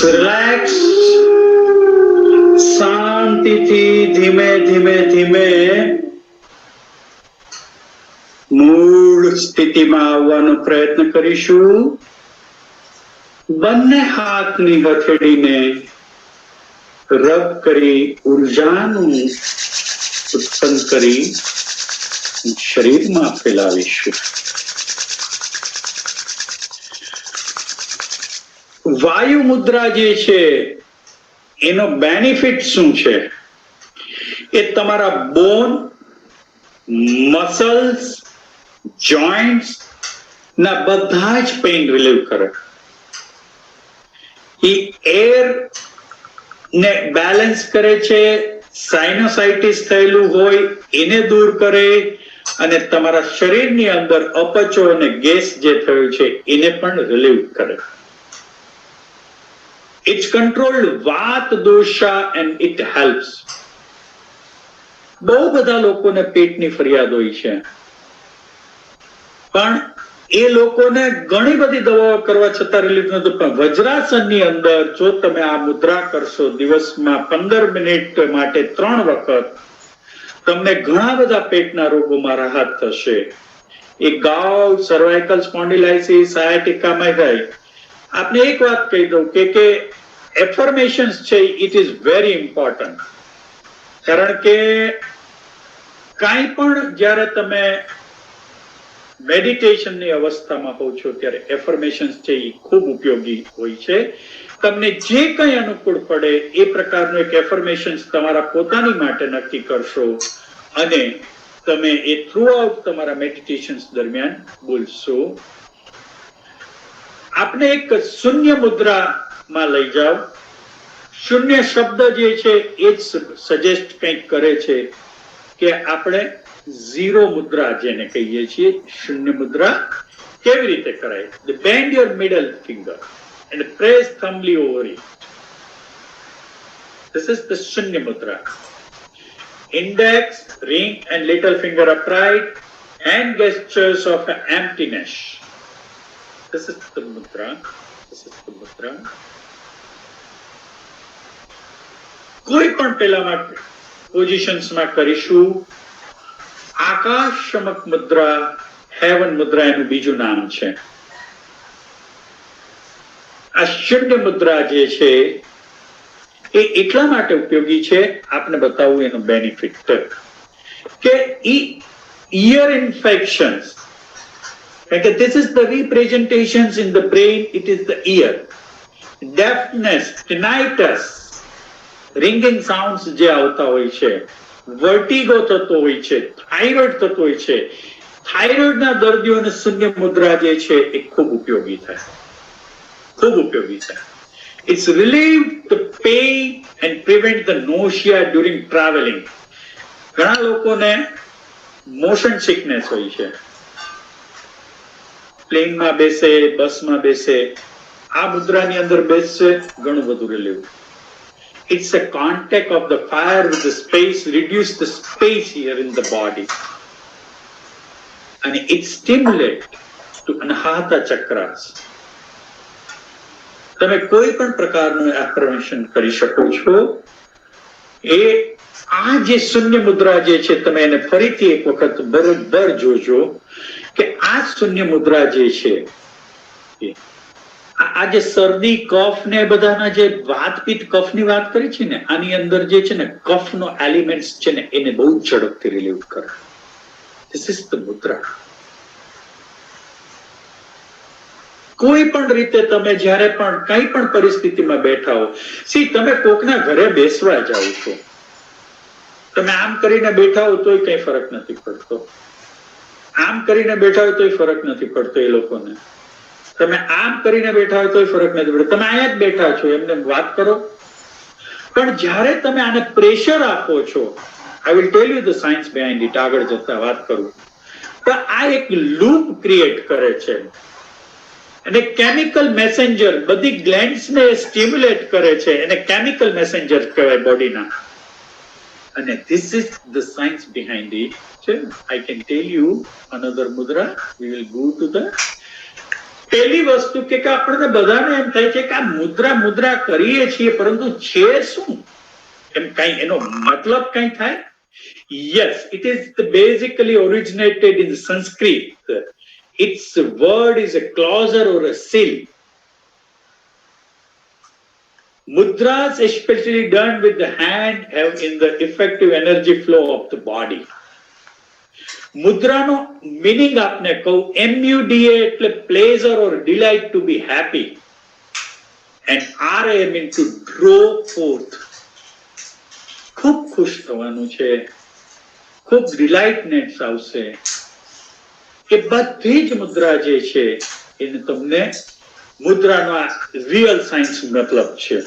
રિલેક્સ, શાંતિથી ધીમે ધીમે ધીમે મૂળ સ્થિતિમાં આવવાનો પ્રયત્ન કરીશું. બંને હાથની હથેળીને રબ કરી ઉર્જાનું ઉત્પન્ન કરી શરીરમાં ફેલાવીશું. વાયુ મુદ્રા જે છે એનો બેનિફિટ શું છે? એ તમારા બોન, મસલ્સ, જોઈન્ટ્સ ના બધા જ પેઇન રિલીવ કરે. એ એર ને બેલેન્સ કરે છે, સાઇનોસાઇટિસ થયેલું હોય એને દૂર કરે, અને તમારા શરીરની અંદર અપચો અને ગેસ જે થયું છે એને પણ રિલીવ કરે. It's controlled Vata dosha and it helps. બહુ બધા લોકોને પેટની ફરિયાદ હોય છે, પણ એ લોકોને ઘણી બધી દવાઓ કરવા છતાં રિલીફ નતું. પણ વજ્રાસનની અંદર જો તમે આ મુદ્રા કરશો દિવસમાં 15 મિનિટ માટે 3 વખત, તમને ઘણા બધા પેટના રોગોમાં રાહત થશે. એ ગાઉટ, સર્વાઇકલ સ્પોન્ડિલાઇસિસ, સાયટિકામાં થાય. આપને એક વાત કહી દઉં કે એફર્મેશન્સ છે, ઇટ ઇઝ વેરી ઇમ્પોર્ટન્ટ. કારણ કે કાંઈ પણ જ્યારે તમે મેડિટેશનની અવસ્થામાં હોવ છો ત્યારે એફર્મેશન્સ છે એ ખૂબ ઉપયોગી હોય છે. તમને જે કંઈ અનુકૂળ પડે એ પ્રકારનું એક એફર્મેશન્સ તમારા પોતાની માટે નક્કી કરશો અને તમે એ થ્રુ આઉટ તમારા મેડિટેશન્સ દરમિયાન બોલશો. આપને એક શૂન્ય મુદ્રામાં લઈ જાઓ. શૂન્ય શબ્દ જે છે એ જ સજેસ્ટ કંઈક કરે છે કે આપણે ઝીરો મુદ્રા જેને કહીએ છીએ, શૂન્ય મુદ્રા કેવી રીતે કરાય? Band your middle finger and press thumbly over it. This is the Shunya Mudra. Index, ring and little finger upright and gestures of emptiness. This is the mudra. This is the mudra. કોઈ પણ પહેલામાં પોઝિશન્સમાં કરીશું. આકાશમક મુદ્રા, heaven મુદ્રા એનું બીજું નામ છે. આ શૂન્ય મુદ્રા જે છે એ એટલા માટે ઉપયોગી છે, આપને બતાવું એનો બેનિફિટ કે ear infections, because this is the representations in the brain, it is the ear. Deafness, tinnitus, ringing sounds જે આવતા હોય છે, વર્ટિગો થતો હોય છે, થાઇરોઇડ થતો હોય છે, થાઇરોઇડના દર્દીઓને શૂન્ય મુદ્રા જે છે એ ખૂબ ઉપયોગી થાય. ખૂબ ઉપયોગી છે. It's relieve the pain and prevent the nausea during traveling. ઘણા લોકોને મોશન સિકનેસ હોય છે, પ્લેનમાં બેસે, બસમાં બેસે, આ મુદ્રાની અંદર બેસશે, ઘણું બધું relieve. It's a contact of the fire with the space, reduce the space here in the body. And it stimulates to Anahata chakras. તમે કોઈ પણ પ્રકારનું એફર્મેશન કરી શકો છો. એ આ જે શૂન્ય મુદ્રા જે છે તમે એને ફરીથી એક વખત બરોબર જોજો કે આ શૂન્ય મુદ્રા જે છે આ જે શરદી, કફ ને બધાના જે વાત પિત્ત કફની વાત કરી છે ને, આની અંદર જે છે ને કફનો એલિમેન્ટ્સ છે ને એને બહુ ઝડપથી રિલીવ કરે. ધીસ ઇઝ ધ મુદ્રા. કોઈ પણ રીતે તમે જ્યારે પણ કઈ પણ પરિસ્થિતિમાં બેઠા હો, તમે કોકના ઘરે બેસવા જાઓ છો, તમે આમ કરીને બેઠા હો તોય કઈ ફરક નથી પડતો, આમ કરીને બેઠા હોય તોય ફરક નથી પડતો એ લોકોને, તમે આમ કરીને બેઠા હોય તોય ફરક નથી પડતો, તમે અહીંયા જ બેઠા છો એમને વાત કરો. પણ જ્યારે તમે આને પ્રેશર આપો છો, I will tell you the science behind it, આગળ જતા વાત કરું, તો આ એક લૂપ ક્રિએટ કરે છે. અને કેમિકલ મેસેન્જર બધી ગ્લેન્ડ્સ ને સ્ટિમ્યુલેટ કરે છે, એને કેમિકલ મેસેન્જર કહેવાય બોડીના. અને this is the science behind it. I can tell you another mudra. We will go to the પહેલી વસ્તુ કે આપણને બધાને એમ થાય છે કે આ મુદ્રા કરીએ છીએ, પરંતુ છે શું? એમ કઈ એનો મતલબ કઈ થાય? Yes, it is basically originated in Sanskrit. Its word is a closure or a seal. Mudras, especially done with the hand, have in the effective energy flow of the body. મુદ્રાનો મીનિંગ આપને કહું, MUDA એટલે pleasure or delight to be happy, and RA mean to draw forth. ખૂબ ખુશ થવાનું છે, ખૂબ ડિલાઇટનેસ આવશે. એ બધી જ મુદ્રા જે છે એને તમને મુદ્રાનો આ રિયલ સાયન્સ મતલબ છે.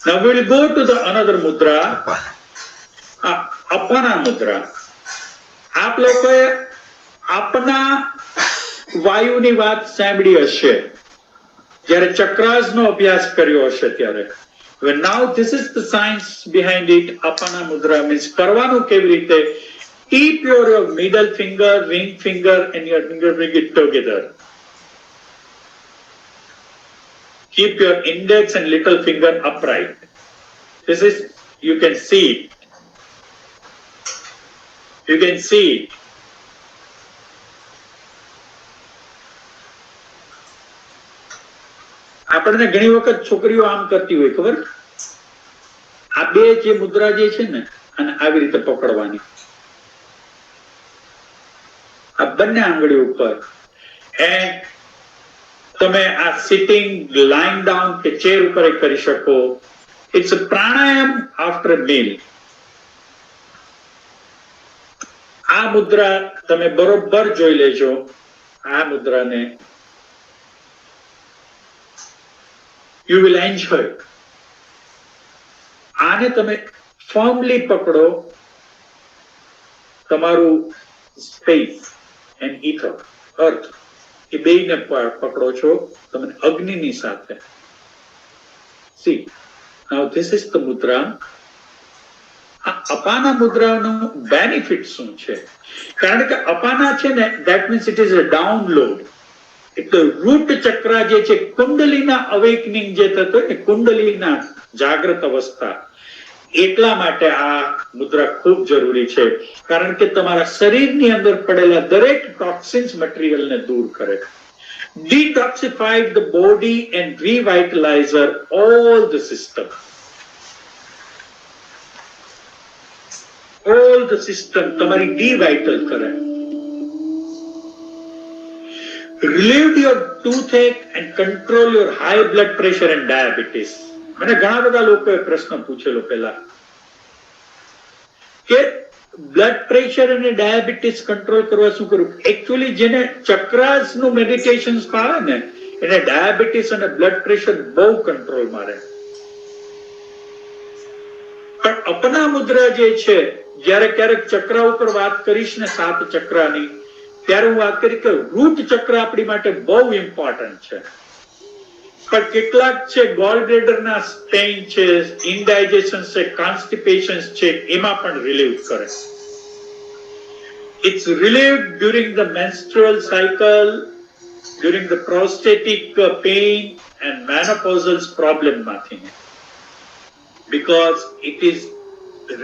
Now we will go to the another mudra, અપાના મુદ્રા. આપ લોકોએ આપના વાયુની વાત સાંભળી હશે જ્યારે ચક્રાસનો અભ્યાસ કર્યો હશે ત્યારે. Now this is the science behind it. અપાના Mudra means કરવાનું કેવી રીતે? Keep your middle finger, ring finger and your finger bring it together. Keep your index and little finger upright. This is, you can see it. You can see it. આપણને ઘણી વખત છોકરીઓ આમ કરતી હોય, ખબર? આ બે જે મુદ્રા જે છે ને, અને આવી રીતે પકડવાની, આ બંને આંગળી ઉપર. એન્ડ તમે આ સિટિંગ, લાઇંગ ડાઉન કે ચેર ઉપર કરી શકો. It's a pranayama after meal. આ મુદ્રા તમે બરોબર જોઈ લેજો. આ મુદ્રાને યુ વિલ એન્જોય. આને તમે ફર્મલી પકડો. તમારું સ્પેસ એન્ડ ઇથર, અર્થ, એ બેયને પકડો છો તમે અગ્નિની સાથે. See, now this is the mudra. Apana મુદ્રાનું બેનિફિટ શું છે? કારણ કે અપાના છે ને, that means it is a download. એટલે રૂટ ચક્ર જે છે, કુંડલીના અવેકનિંગ જે થતો હોય ને, કુંડલીના જાગૃત અવસ્થા, એટલા માટે આ મુદ્રા ખૂબ જરૂરી છે. કારણ કે તમારા શરીરની અંદર પડેલા દરેક ટોક્સિન્સ મટીરિયલને દૂર કરે, detoxify the body and revitalize all the system. All the system તમારી ડીવાઇટલ કરે. Relieve your toothache and control your high blood pressure and diabetes. મને ઘણા બધા લોકોએ પ્રશ્ન પૂછેલો પહેલા કે બ્લડ પ્રેશર અને ડાયાબિટીસ કંટ્રોલ કરવા શું કરવું? એકચ્યુઅલી જેને ચક્રાસનું મેડિટેશન ફાવે ને, એને ડાયાબિટીસ અને બ્લડ પ્રેશર બહુ કંટ્રોલમાં રહે. પણ અપના મુદ્રા જે છે, જ્યારે ક્યારેક ચક્ર ઉપર વાત કરીશ ને, 7 ચક્રની, ત્યારે હું વાત કરી કે રૂટ ચક્ર આપણી માટે બહુ ઇમ્પોર્ટન્ટ છે. પણ કેટલાક છે ગોલબ્લેડરના સ્ટેઇન છે, ઇનડાઇજેશન છે, કોન્સ્ટિપેશન છે, એમાં પણ રિલીવ કરે. It's relieved during the menstrual cycle, during the prostatic pain and menopausal problem માંથી, because it is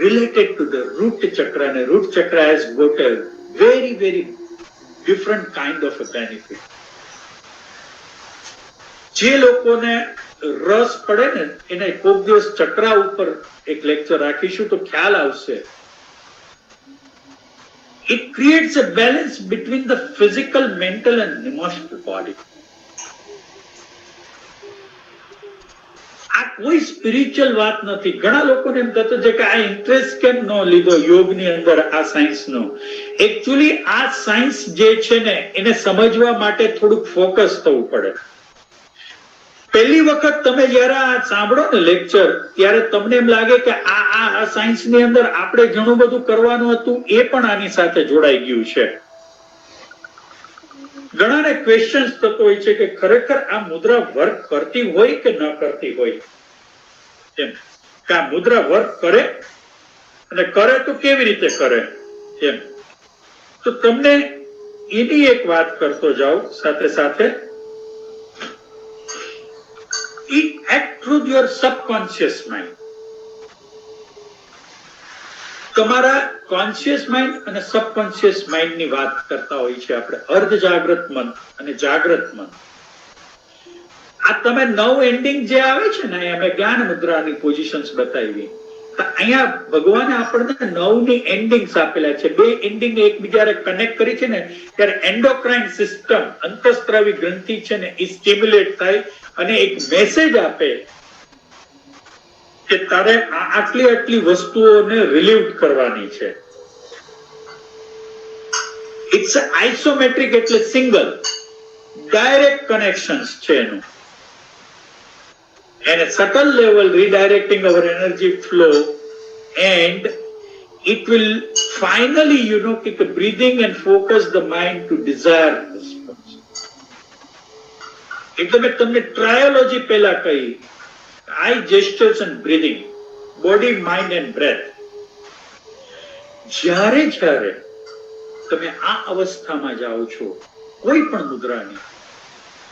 related to the root chakra, and root chakra has got a very, very different kind of a benefit. જે લોકોને રસ પડે ને, એને કોક દિવસ ચક્રા ઉપર એક લેક્ચર રાખીશું તો ખ્યાલ આવશે. It creates a balance between the physical, mental and emotional body. આ કોઈ સ્પિરિચ્યુઅલ વાત નથી. ઘણા લોકોને એમ થતું છે કે આ ઇન્ટરેસ્ટ કેમ ન લીધો યોગની અંદર, આ સાયન્સનો. એકચ્યુઅલી આ સાયન્સ જે છે ને, એને સમજવા માટે થોડુંક ફોકસ થવું પડે. પહેલી વખત તમે જયારે આ સાંભળો ને લેક્ચર, ત્યારે તમને એમ લાગે કે આ સાયન્સની અંદર આપણે ઘણું બધું કરવાનું હતું, એ પણ આની સાથે જોડાઈ ગયું છે. ઘણાને ક્વેશ્ચન્સ થતો હોય છે કે ખરેખર આ મુદ્રા વર્ક કરતી હોય કે ન કરતી હોય, એમ કે આ મુદ્રા વર્ક કરે અને કરે તો કેવી રીતે કરે એમ. તો તમને એની એક વાત કરતો જાઉં સાથે સાથે, it act through your subconscious mind. તમારા કોન્શિયસ માઇન્ડ અને સબકોન્શિયસ માઇન્ડ ની વાત કરતા હોય છે આપણે, અર્ધ જાગ્રત મન અને જાગ્રત મન. આ તમે 9 એન્ડિંગ જે આવે છે ને, અમે જ્ઞાન મુદ્રાની પોઝિશન્સ બતાવી, તો અહીંયા ભગવાને આપણને 9 ની એન્ડિંગ્સ આપેલા છે. 2 એન્ડિંગ એકબીજાને કનેક્ટ કરી છે ને, ત્યારે એન્ડોક્રાઇન સિસ્ટમ, અંતઃસ્ત્રાવી ગ્રંથિ છે ને, એ સ્ટિમ્યુલેટ થાય અને એક મેસેજ આપે કે તારે આટલી આટલી વસ્તુઓને રિલીવ કરવાની છે. ઇટ્સ આઇસોમેટ્રિક એટલે સિંગલ ડાયરેક્ટ કનેક્શન્સ છે એનું. And at subtle level redirecting our energy flow, and it will finally kick a breathing and focus the mind to desire response. એટલે મેં તમને ટ્રાયોલોજી પહેલા કહી, eye gestures and breathing, body, mind and breath. જ્યારે જ્યારે તમે આ અવસ્થામાં જાઓ છો કોઈ પણ મુદ્રાની,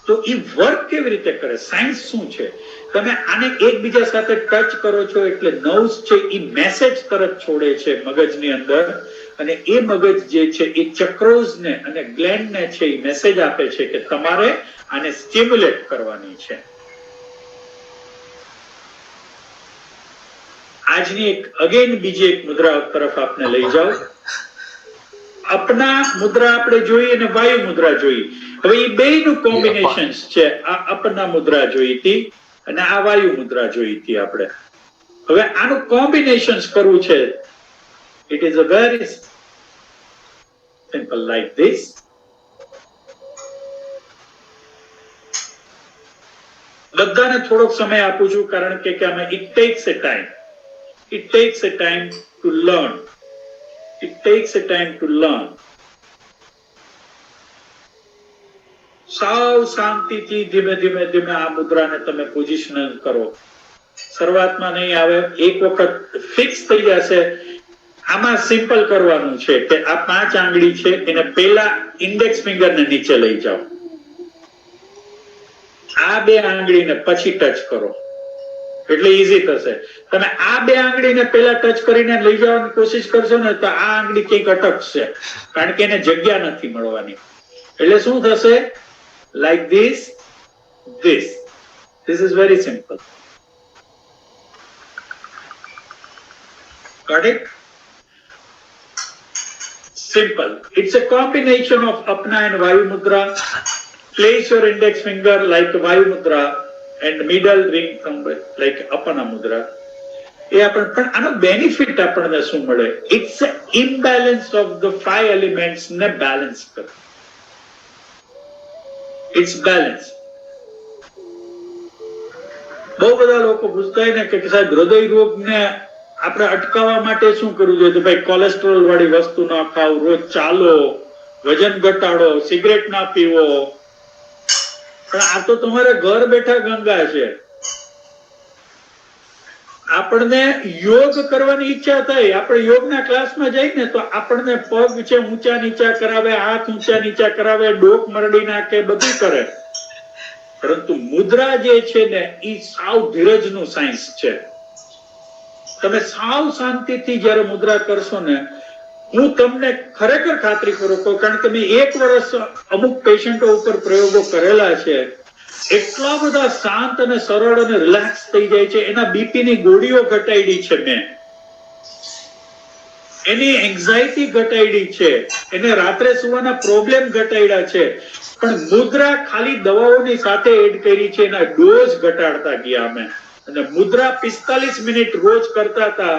તો એ વર્ક કેવી રીતે કરે, સાયન્સ શું છે, તમે આને એકબીજા સાથે ટચ કરો છો એટલે નર્વ્સ છે એ મેસેજ તરત છોડે છે મગજની અંદર, અને એ મગજ જે છે એ ચક્રોઝને અને ગ્લેન્ડને છે એ મેસેજ આપે છે કે તમારે આને સ્ટિમ્યુલેટ કરવાની છે. આજની એક અગેન બીજી એક મુદ્રા તરફ આપને લઈ જાઓ. અપના મુદ્રા આપણે જોઈ અને વાયુ મુદ્રા જોઈ. હવે એ બેયનું કોમ્બિનેશન્સ છે. આ અપના મુદ્રા જોઈ હતી અને આ વાયુ મુદ્રા જોઈ હતી આપણે. હવે આનું કોમ્બિનેશન્સ કરવું છે. It is a very simple like this. બધાને થોડોક સમય આપું છું કારણ કે આમાં it tax A time. It takes a time to learn. It takes a time to learn. સાવ શાંતિથી ધીમે ધીમે ધીમે આ મુદ્રાને તમે પોઝિશન કરો. શરૂઆતમાં નહીં આવે, એક વખત ફિક્સ થઈ જશે. આમાં સિમ્પલ કરવાનું છે કે આ 5 આંગળી છે એને પહેલા ઇન્ડેક્સ ફિંગરને નીચે લઈ જાઓ, આ 2 આંગળીને પછી ટચ કરો એટલે ઈઝી થશે. તમે આ 2 આંગળીને પહેલા ટચ કરીને લઈ જવાની કોશિશ કરશો ને તો આ આંગળી કંઈક અટકશે કારણ કે એને જગ્યા નથી મળવાની. એટલે શું થશે? Like this, this. This is very simple. Got it? Simple. It's a combination of Apna and Vayu Mudra. Place your index finger like Vayu Mudra and middle ring finger like Apana Mudra. પણ આનો benefit આપણને શું મળે? It's imbalance of the 5 elements ને balance કરે. It's balance. બહુ બધા લોકો પૂછતા હોય ને કે સાહેબ હૃદય રોગને આપણે અટકાવવા માટે શું કરવું જોઈએ? તો ભાઈ કોલેસ્ટ્રોલ વાળી વસ્તુ ના ખાવ, રોજ ચાલો, વજન ઘટાડો, સિગરેટ ના પીવો. પણ આ તો તમારે ઘર બેઠા ગંગા છે. આપણને યોગ કરવાની ઈચ્છા થાય, આપણે યોગના ક્લાસમાં જઈએ ને તો આપણને પગ છે ઊંચા નીચા કરાવે, હાથ ઊંચા નીચા કરાવે, ડોક મરડી નાખે, બધું કરે. પરંતુ મુદ્રા જે છે ને એ સાવ ધીરજનું સાયન્સ છે. તમે સાવ શાંતિથી જ્યારે મુદ્રા કરશો ને, હું તમને ખરેખર ખાતરી કરું છું, કારણ કે મેં 1 વર્ષ અમુક પેશન્ટો ઉપર પ્રયોગો કરેલા છે. એટલા બધા શાંત અને સરળ અને રિલેક્સ થઈ જાય છે. એના બીપી ની ગોળીઓ ઘટાડી છે મેં, એની એન્ઝાઇટી ઘટાડી છે, એને રાત્રે સુવાના પ્રોબ્લેમ ઘટાડ્યા છે. પણ મુદ્રા ખાલી દવાઓની સાથે એડ કરી છે, એના ડોઝ ઘટાડતા ગયા અમે. અને મુદ્રા 45 મિનિટ રોજ કરતા હતા,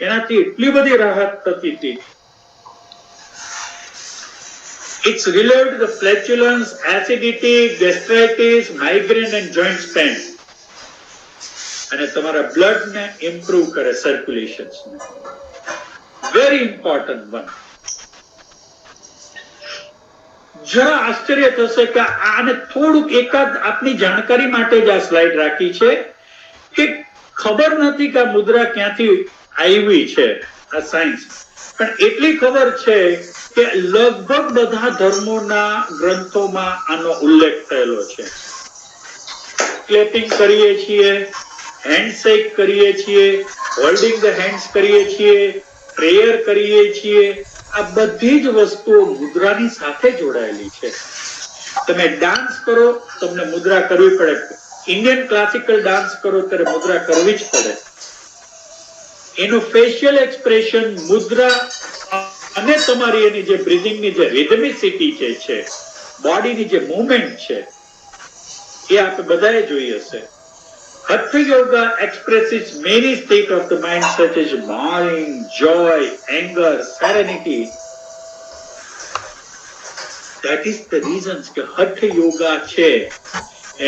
એનાથી એટલી બધી રાહત થતી હતી. It's relieved the flatulence, acidity, gastritis, migraine and joint pain. અને તમારા બ્લડ ને ઇમ્પ્રૂવ કરે, સર્ક્યુલેશન. Very important one. જરા આશ્ચર્ય થશે કે આને થોડુંક એકાદ આપની જાણકારી માટે જ આ સ્લાઇડ રાખી છે કે ખબર નથી કે આ મુદ્રા ક્યાંથી આવી છે, આ સાયન્સ, પણ એટલી ખબર છે કે લગભગ બધા ધર્મોના ગ્રંથોમાં આનો ઉલ્લેખ થયેલો છે. ક્લેપિંગ કરીએ છીએ, હેન્ડશેક કરીએ છીએ, હોલ્ડિંગ ધ હેન્ડ્સ કરીએ છીએ, પ્રેયર કરીએ છીએ, આ બધી જ વસ્તુઓ મુદ્રાની સાથે જોડાયેલી છે. તમે ડાન્સ કરો, તમને મુદ્રા કરવી પડે. ઇન્ડિયન ક્લાસિકલ ડાન્સ કરો ત્યારે મુદ્રા કરવી જ પડે. એનું ફેશિયલ એક્સપ્રેશન, મુદ્રા અને તમારી એની જે બ્રીધિંગની જે રિધમિસિટી છે, બોડીની જે મૂવમેન્ટ છે, એ આપણે બધાએ જોઈ હશે. Hatha yoga expresses many states of the mind such as mourning, joy, anger, serenity. That is the reasons કે Hatha yoga છે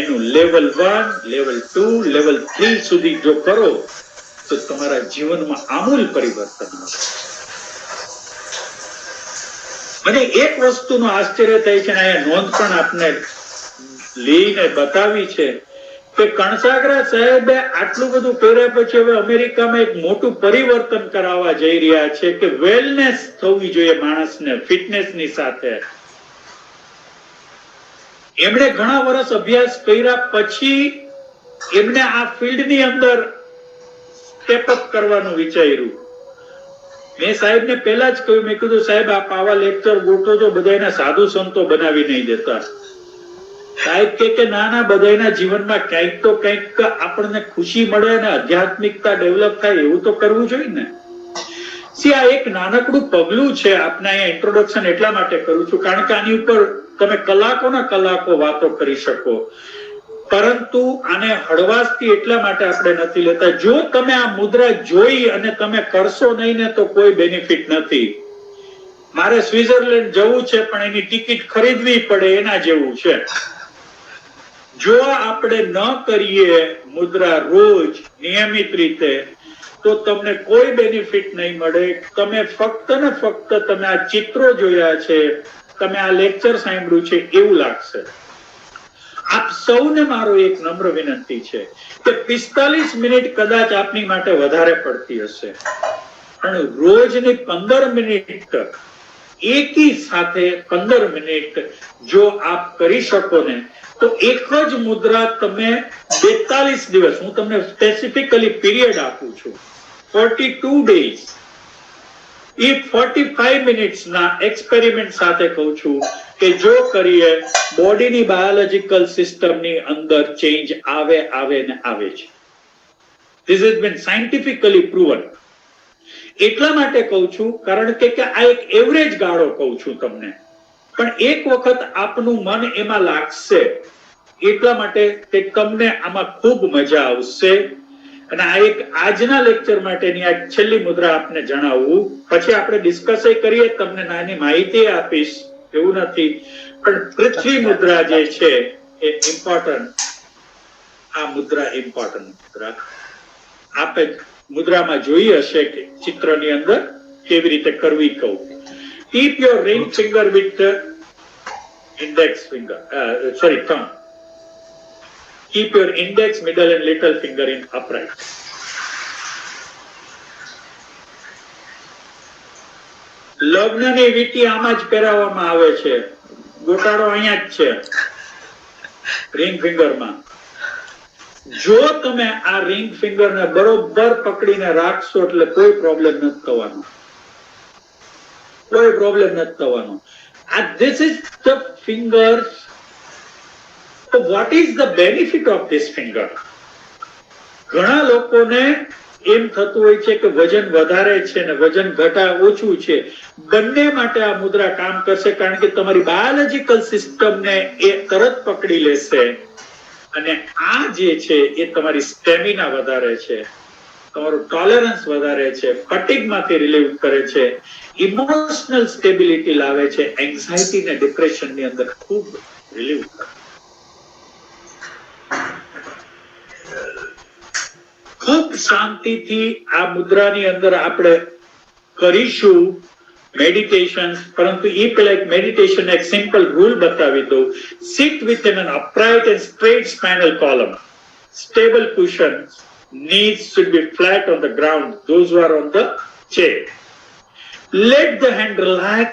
એનું લેવલ 1, લેવલ 2, લેવલ 3 સુધી જો કરો તો તમારા જીવનમાં આમૂલ પરિવર્તન મળે. મને એક વસ્તુનું આશ્ચર્ય થાય છે, અહીંયા નોંધ પણ આપને લઈને બતાવી છે કે કણસાગરા સાહેબે આટલું બધું કર્યા પછી હવે અમેરિકામાં એક મોટું પરિવર્તન કરાવવા જઈ રહ્યા છે કે વેલનેસ થવી જોઈએ માણસને ફિટનેસની સાથે. એમણે ઘણા વર્ષ અભ્યાસ કર્યા પછી એમને આ ફિલ્ડની અંદર સ્ટેપ અપ કરવાનું વિચાર્યું. મેં સાહેબને પહેલા જ કહ્યું, મેં કીધું સાહેબ આપ આવા લેક્ચર ગોઠવો છો, બધાના સાધુ સંતો બનાવી નહીં દેતા. સાહેબ કે ના ના, બધાના જીવનમાં કંઈક તો કંઈક આપણને ખુશી મળે અને આધ્યાત્મિકતા ડેવલપ થાય એવું તો કરવું જોઈએ ને. આ એક નાનકડું પગલું છે. આપને અહીંયા ઇન્ટ્રોડક્શન એટલા માટે કરું છું કારણ કે આની ઉપર તમે કલાકોના કલાકો વાતો કરી શકો, પરંતુ આને હળવાશથી એટલા માટે આપણે નથી લેતા. જો તમે આ મુદ્રા જોઈ અને તમે કરશો નહીં ને તો કોઈ બેનિફિટ નથી. મારે સ્વિટ્ઝરલેન્ડ જવું છે પણ એની ટિકિટ ખરીદવી પડે, એના જેવું છે. જો આપણે ન કરીએ મુદ્રા રોજ નિયમિત રીતે તો તમને કોઈ બેનિફિટ નહીં મળે. તમે ફક્ત ને ફક્ત તમે આ ચિત્રો જોયા છે, તમે આ લેક્ચર સાંભળ્યું છે એવું લાગશે. આપ સૌને મારો એક નમ્ર વિનંતી છે કે 45 મિનિટ કદાચ આપની માટે વધારે પડતી હશે, પણ રોજની 15 મિનિટ એકી સાથે 15 મિનિટ જો આપ કરી શકો ને તો એક જ મુદ્રા તમે 42 દિવસ, હું તમને સ્પેસિફિકલી પીરિયડ આપું છું, 42 days, એ 45 મિનિટ્સના એક્સપેરિમેન્ટ સાથે કહું છું કે જો કરીએ બોડીની બાયોલોજીકલ સિસ્ટમની અંદર ચેન્જ આવે ને આવે છે. This has been scientifically proven. એટલા માટે કહું છું કારણ કે આ એક એવરેજ ગાળો કહું છું તમને, પણ એક વખત આપનું મન એમાં લાગશે એટલા માટે કે તમને આમાં ખૂબ મજા આવશે. અને આ એક આજના લેક્ચર માટેની આ છેલ્લી મુદ્રા આપને જણાવવું, પછી આપણે ડિસ્કસ કરીએ, તમને નાની માહિતી આપીશ એવું નથી, પણ પૃથ્વી મુદ્રા જે છે એ ઇમ્પોર્ટન્ટ. આ મુદ્રા ઇમ્પોર્ટન્ટ મુદ્રા આપે મુદ્રામાં જોઈ હશે કે ચિત્રની અંદર કેવી રીતે કરવી કહું. Keep your ring finger with index finger, thumb. Keep your index, middle and little finger in upright. લગ્નની વીંટી આમાં જ પહેરાવવામાં આવે છે, ગોટાળો અહીંયા જ છે રિંગ ફિંગરમાં. જો તમે આ રિંગ ફિંગરને બરોબર પકડીને રાખશો એટલે કોઈ પ્રોબ્લેમ નથી થવાનો, કોઈ પ્રોબ્લેમ નથી થવાનો. This is the finger. So what is the benefit of this finger? ઘણા લોકોને એમ થતું હોય છે કે વજન વધારે છે ને વજન ઓછું છે. બંને માટે આ મુદ્રા કામ કરશે કારણ કે તમારી બાયોલોજીકલ સિસ્ટમને એ તરત પકડી લેશે અને આ જે છે એ તમારી સ્ટેમિના વધારે છે, તમારું ટોલરન્સ વધારે છે, ફટીગ માંથી રિલીવ કરે છે, ઇમોશનલ સ્ટેબિલિટી લાવે છે, એન્ઝાઇટી ને ડિપ્રેશન ની અંદર ખૂબ રિલીવ કરે. ખૂબ શાંતિથી આ મુદ્રાની અંદર આપણે કરીશું મેડિટેશન, પરંતુ એ પેલા એક મેડિટેશન એક સિમ્પલ રૂલ બતાવી દઉં. Sit with an upright and straight spinal column, stable cushions, knees should be flat on the ground, those who are on the chair. Let the hand relax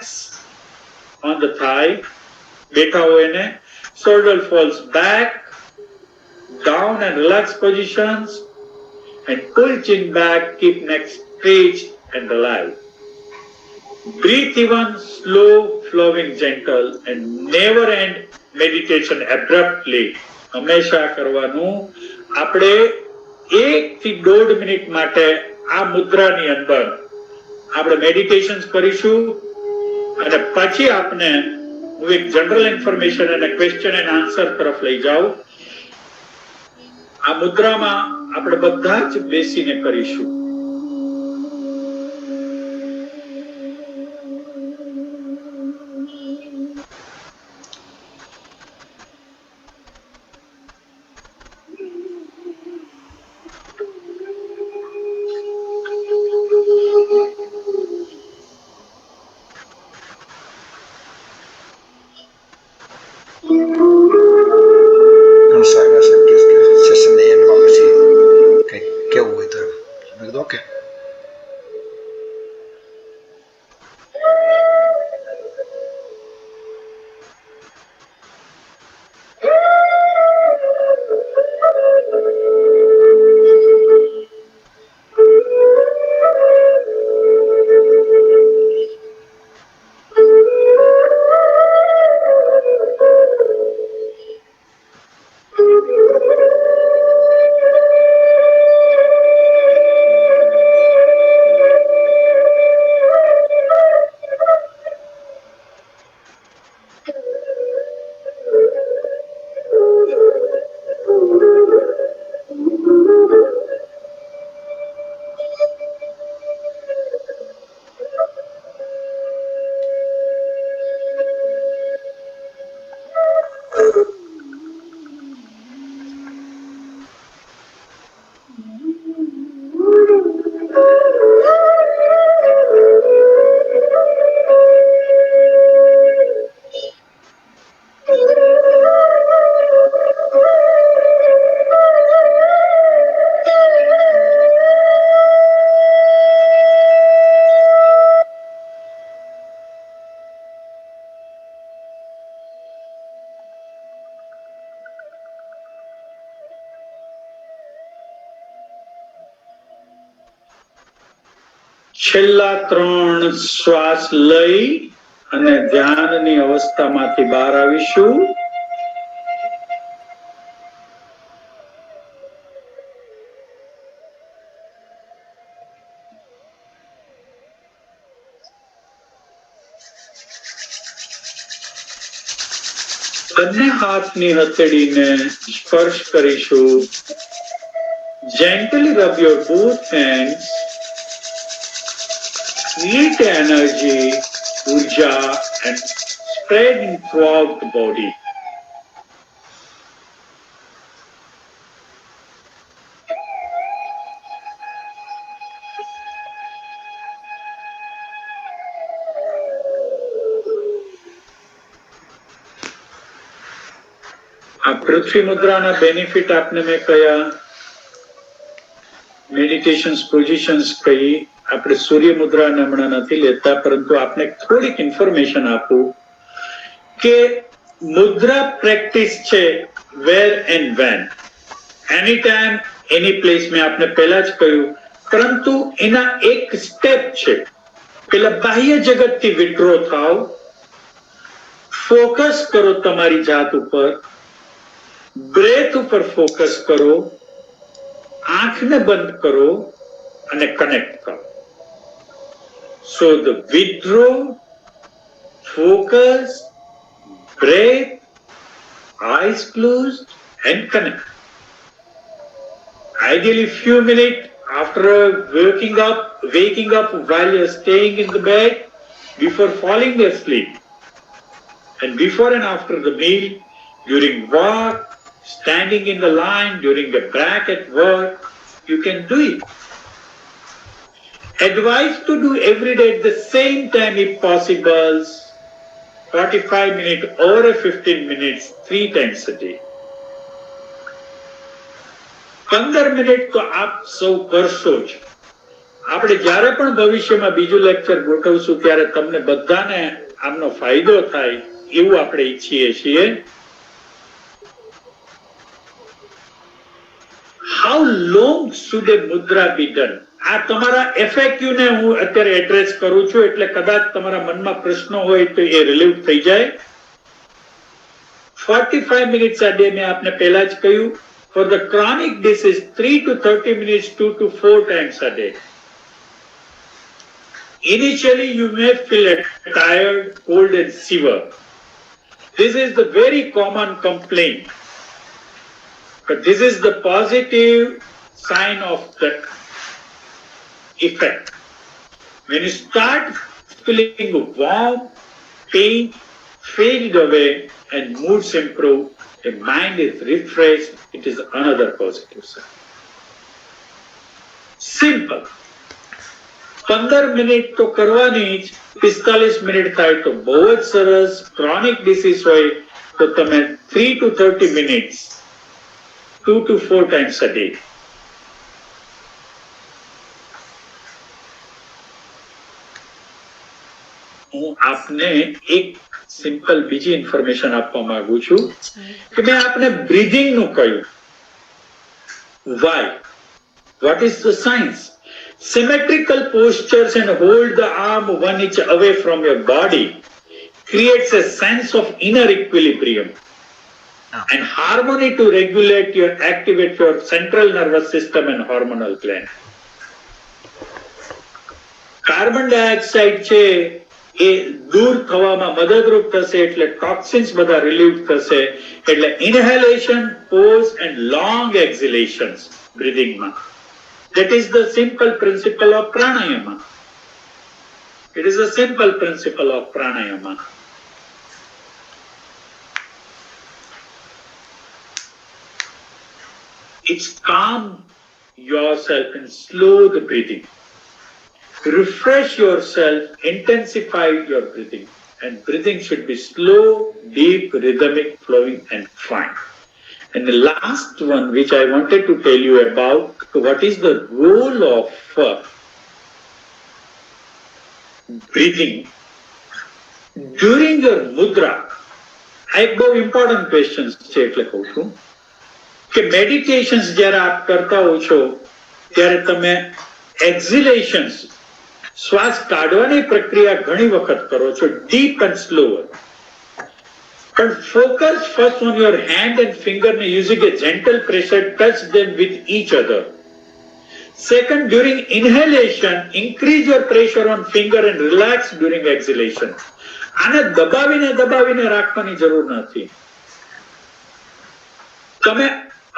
on the thigh, બેઠા હોય એને, shoulder falls back, down and relax positions, and pull chin back, keep neck straight and alive. Breathe even, slow, flowing, gentle, and never end meditation abruptly. હંમેશા કરવાનું. આપણે 1 થી 1.5 minute માટે આ મુદ્રાની અંદર આપણે મેડિટેશન કરીશું અને પછી આપણે હું એક જનરલ ઇન્ફોર્મેશન અને ક્વેશ્ચન એન્ડ આન્સર તરફ લઈ જાઉં. આ મુદ્રામાં આપણે બધા જ બેસીને કરીશું. સાહેબ એમ કે સેશનને એન્ડમાં પછી કંઈક કેવું હોય તો મેં કીધું ઓકે. છેલ્લા 3 શ્વાસ લઈ અને ધ્યાનની અવસ્થામાંથી બહાર આવીશું. બંને હાથની હથેળીને સ્પર્શ કરીશું. Gently rub your both hands. Create energy, urja, and spreading throughout the body. આ પૃથ્વી મુદ્રાના બેનિફિટ આપને મેં કયા, મેડિટેશન્સ પોઝિશન્સ કઈ. આપણે સૂર્ય મુદ્રાને હમણાં નથી લેતા, પરંતુ આપને થોડીક ઇન્ફોર્મેશન આપું કે મુદ્રા પ્રેક્ટિસ છે where and when, any time any place. મેં આપને પહેલા જ કહ્યું, પરંતુ એના એક સ્ટેપ છે. પેલા બાહ્ય જગતથી વિડ્રો થાવ, ફોકસ કરો તમારી જાત ઉપર, બ્રેથ ઉપર ફોકસ કરો, આંખને બંધ કરો અને કનેક્ટ કરો. So the withdraw, focus, breath, eyes closed and connect. Ideally few minutes after waking up while you're staying in the bed, before falling asleep, and before and after the meal, during walk, standing in the line, during a break at work, you can do it. Advised to do every day at the same time if possible, 45 minutes or 15 minutes, 3 times a day. 15 minute તો આપ સૌ કરશો જ. આપણે જ્યારે પણ ભવિષ્યમાં બીજું લેક્ચર ગોઠવશું ત્યારે તમને બધાને આમનો ફાયદો થાય એવું આપણે ઈચ્છીએ છીએ. How long should a mudra be done? આ તમારા FAQ ને હું અત્યારે એડ્રેસ કરું છું એટલે કદાચ તમારા મનમાં પ્રશ્નો હોય તો એ રિલીવ થઈ જાય. 45 minutes a day મેં આપને પહેલા જ કહ્યું. For the chronic disease 3 to 30 minutes 2 to 4 times a day. Initially you may feel tired, cold and fever. This is the very common complaint. But this is the positive sign of the effect. When you start feeling warm, pain fade away and moods improve, the mind is refreshed, it is another positive sign. Simple. 15 minute તો કરવાની જ, 45 minute થાય તો બહુ જ સરસ. Chronic disease હોય તો તમે 3 to 30 minutes 2 to 4 times a day. હું આપને એક સિમ્પલ બીજી ઇન્ફોર્મેશન આપવા માંગુ છું કે મેં આપને બ્રીધિંગ નું કહ્યું. Why? What is the science? Symmetrical postures and hold the arm 1 inch away from your body creates a sense of inner equilibrium and harmony to regulate your activate your central nervous system and hormonal gland. Carbon dioxide છે એ દૂર થવામાં મદદરૂપ થશે એટલે toxins બધા relieve થશે એટલે inhalation, pause and long exhalations બ્રીથિંગમાં. That is the simple principle of pranayama. It is a simple principle of pranayama. It's calm yourself and slow the breathing. Refresh yourself, intensify your breathing. And breathing should be slow, deep, rhythmic, flowing and fine. And the last one which I wanted to tell you about, what is the role of breathing during your mudra. આ એક બહુ important question છે એટલે કહું છું કે મેડિટેશન્સ જ્યારે આપ કરતા હો છો ત્યારે તમે એક્ઝિલેશન્સ શ્વાસ કાઢવાની પ્રક્રિયા ઘણી વખત કરો છો deep and slower. But focus first on your hand and finger using a gentle pressure, touch them with each other. Second, during inhalation, increase your pressure on finger and relax during exhalation. આને દબાવીને રાખવાની જરૂર નથી. તમે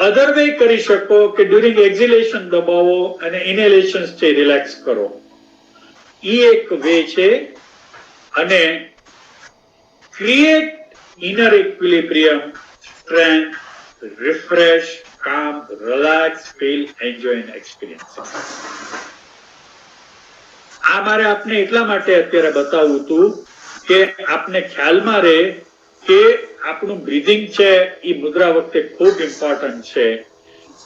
અધર way કરી શકો કે during એક્ઝિલેશન દબાવો અને ઇનહેલેશન છે રિલેક્સ કરો. ઈ એક વે છે અને create inner equilibrium, strength, refresh, calm, relax, feel, enjoy and experience. આ મારે આપને એટલા માટે અત્યારે બતાવવું હતું કે આપને ખ્યાલમાં રહે કે આપણું બ્રીથિંગ છે એ મુદ્રા વખતે ખૂબ ઇમ્પોર્ટન્ટ છે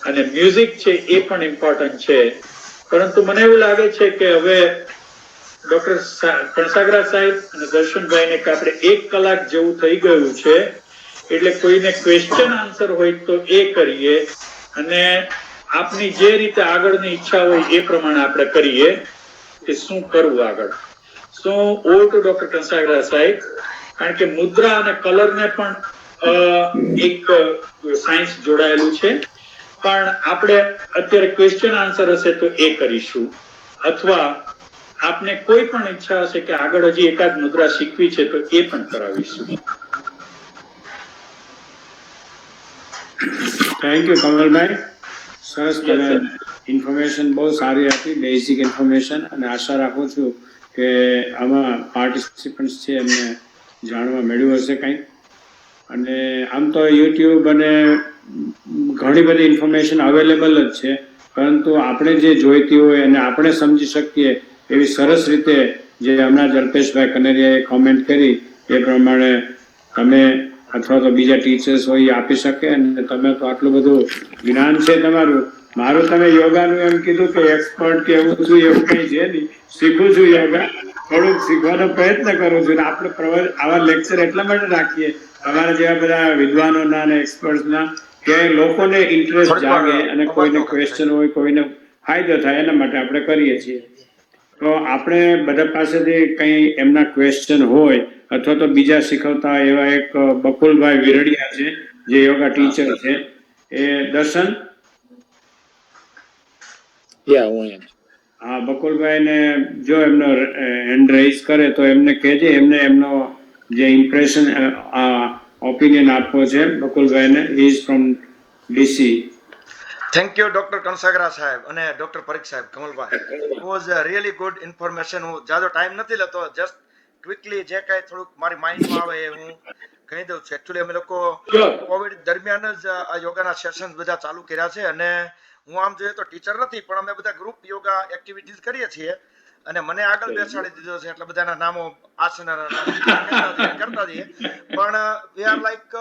અને મ્યુઝિક છે એ પણ ઇમ્પોર્ટન્ટ છે. પરંતુ મને એવું લાગે છે કે હવે ડોક્ટર કણસાગરા સાહેબ અને દર્શનભાઈને કે આપણે 1 કલાક જેવું થઈ ગયું છે એટલે કોઈને ક્વેશ્ચન આન્સર હોય તો એ કરીએ અને આપની જે રીતે આગળની ઈચ્છા હોય એ પ્રમાણે આપણે કરીએ કે શું કરવું આગળ. સો ઓવર ટુ ડોક્ટર કણસાગરા સાહેબ, કારણ કે મુદ્રા અને કલરને પણ એક સાયન્સ જોડાયેલું છે પણ આપણે અત્યારે ક્વેશ્ચન આન્સર હશે તો એ કરીશું અથવા આપને કોઈ પણ ઈચ્છા હશે કે આગળ હજી એકાદ મુદ્રા શીખવી છે તો એ પણ કરાવીશું. થેન્ક યુ કમલભાઈ, સરસ મને ઇન્ફોર્મેશન બહુ સારી હતી, બેઝિક ઇન્ફોર્મેશન, અને આશા રાખું છું કે આમાં પાર્ટિસિપન્ટ્સ છે એમને જાણવા મળ્યું હશે કંઈક. અને આમ તો યુટ્યુબ અને ઘણી બધી ઇન્ફોર્મેશન અવેલેબલ જ છે પરંતુ આપણે જે જોઈતી હોય અને આપણે સમજી શકીએ એવી સરસ રીતે જે હમણાં જ અલ્પેશભાઈ કનેરિયાએ કોમેન્ટ કરી એ પ્રમાણે તમે અથવા તો બીજા ટીચર્સ હોય એ આપી શકે. અને તમે તો આટલું બધું જ્ઞાન છે તમારું. મારું તમે યોગાનું એમ કીધું કે એક્સપર્ટ કે એવું છું, એવું કંઈ છે નહીં. શીખું છું યોગા, થોડુંક શીખવાનો પ્રયત્ન કરું છું. આપણે આવા લેક્ચર એટલા માટે રાખીએ તમારા જેવા બધા વિદ્વાનોના અને એક્સપર્ટ્સના, કે લોકોને ઇન્ટરેસ્ટ જાગે અને કોઈને ક્વેશ્ચન હોય, કોઈને ફાયદો થાય, એના માટે આપણે કરીએ છીએ. તો આપણે બધા પાસેથી કંઈ એમના ક્વેશ્ચન હોય અથવા તો બીજા શીખવતા એવા એક બકુલભાઈ વિરડિયા છે જે યોગા ટીચર છે, એ દર્શન. યા હું અહીંયા છું. હા, બકુલભાઈને જો એમનો હેન્ડ રેઇઝ કરે તો એમને કહેજે, એમને એમનો જે ઇમ્પ્રેશન ઓપિનિયન આપવો છે બકુલભાઈને. He is from DC. Thank you doctor Kansagra સાહેબ અને ડોક્ટર પરીખ સાહેબ, Kamalbhai. It was really good information. હું જાજો ટાઈમ નથી લેતો, જસ્ટ ક્વિકલી જે કાંઈ થોડુંક મારી માઇન્ડમાં આવે એ હું કહી દઉં છું. એકચ્યુઅલી અમે લોકો કોવિડ દરમિયાન જ આ યોગાના સેશન્સ બધા ચાલુ કર્યા છે, અને હું આમ જોઈએ તો ટીચર નથી, પણ અમે બધા ગ્રુપ યોગા એક્ટિવિટીઝ કરીએ છીએ, અને મને આગળ બેસાડી દીધો છે એટલે બધાના નામો આસનના નામો કરતા જઈએ. પણ we are like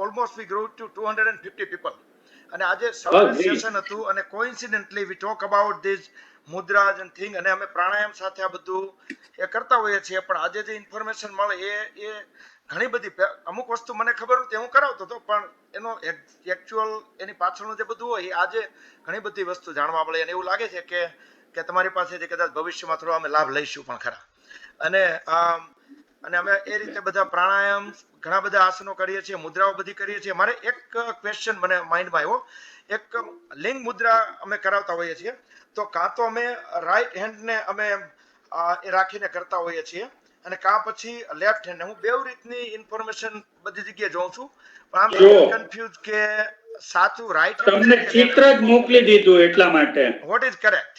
almost we grow to 250 people. અને આજે સેશન હતું, અને coincidentally we talk about this mudras and thing, અને અમે પ્રાણાયામ સાથે આ બધું એ કરતા હોઈએ છીએ. પણ આજે જે ઇન્ફોર્મેશન મળે એ ઘણી બધી, અમુક વસ્તુ મને ખબર હતી હું કરાવતો હતો, પણ એનો એકચ્યુઅલ એની પાછળનું જે બધું હોય એ આજે ઘણી બધી વસ્તુ જાણવા મળે, અને એવું લાગે છે કે તમારી પાસેથી કદાચ ભવિષ્યમાં થોડો અમે લાભ લઈશું પણ ખરા. અને અમે એ રીતે બધા પ્રાણાયામ, ઘણા બધા આસનો કરીએ છીએ, મુદ્રાઓ બધી કરીએ છીએ. મારે એક ક્વેશ્ચન મને માઇન્ડમાં આવ્યો. એક લિંગ મુદ્રા અમે કરાવતા હોઈએ છીએ, તો કાં તો અમે રાઈટ હેન્ડને અમે એ રાખીને કરતા હોઈએ છીએ, અને કાં પછી લેફ્ટ હેન્ડ. હું બેવ રીતની ઇન્ફોર્મેશન બધી જગ્યાએ જોઉં છું, પણ આમ કન્ફ્યુઝ કે સાચું રાઈટ તમને ચિત્ર જ મોકલી દીધું એટલા માટે. What is correct?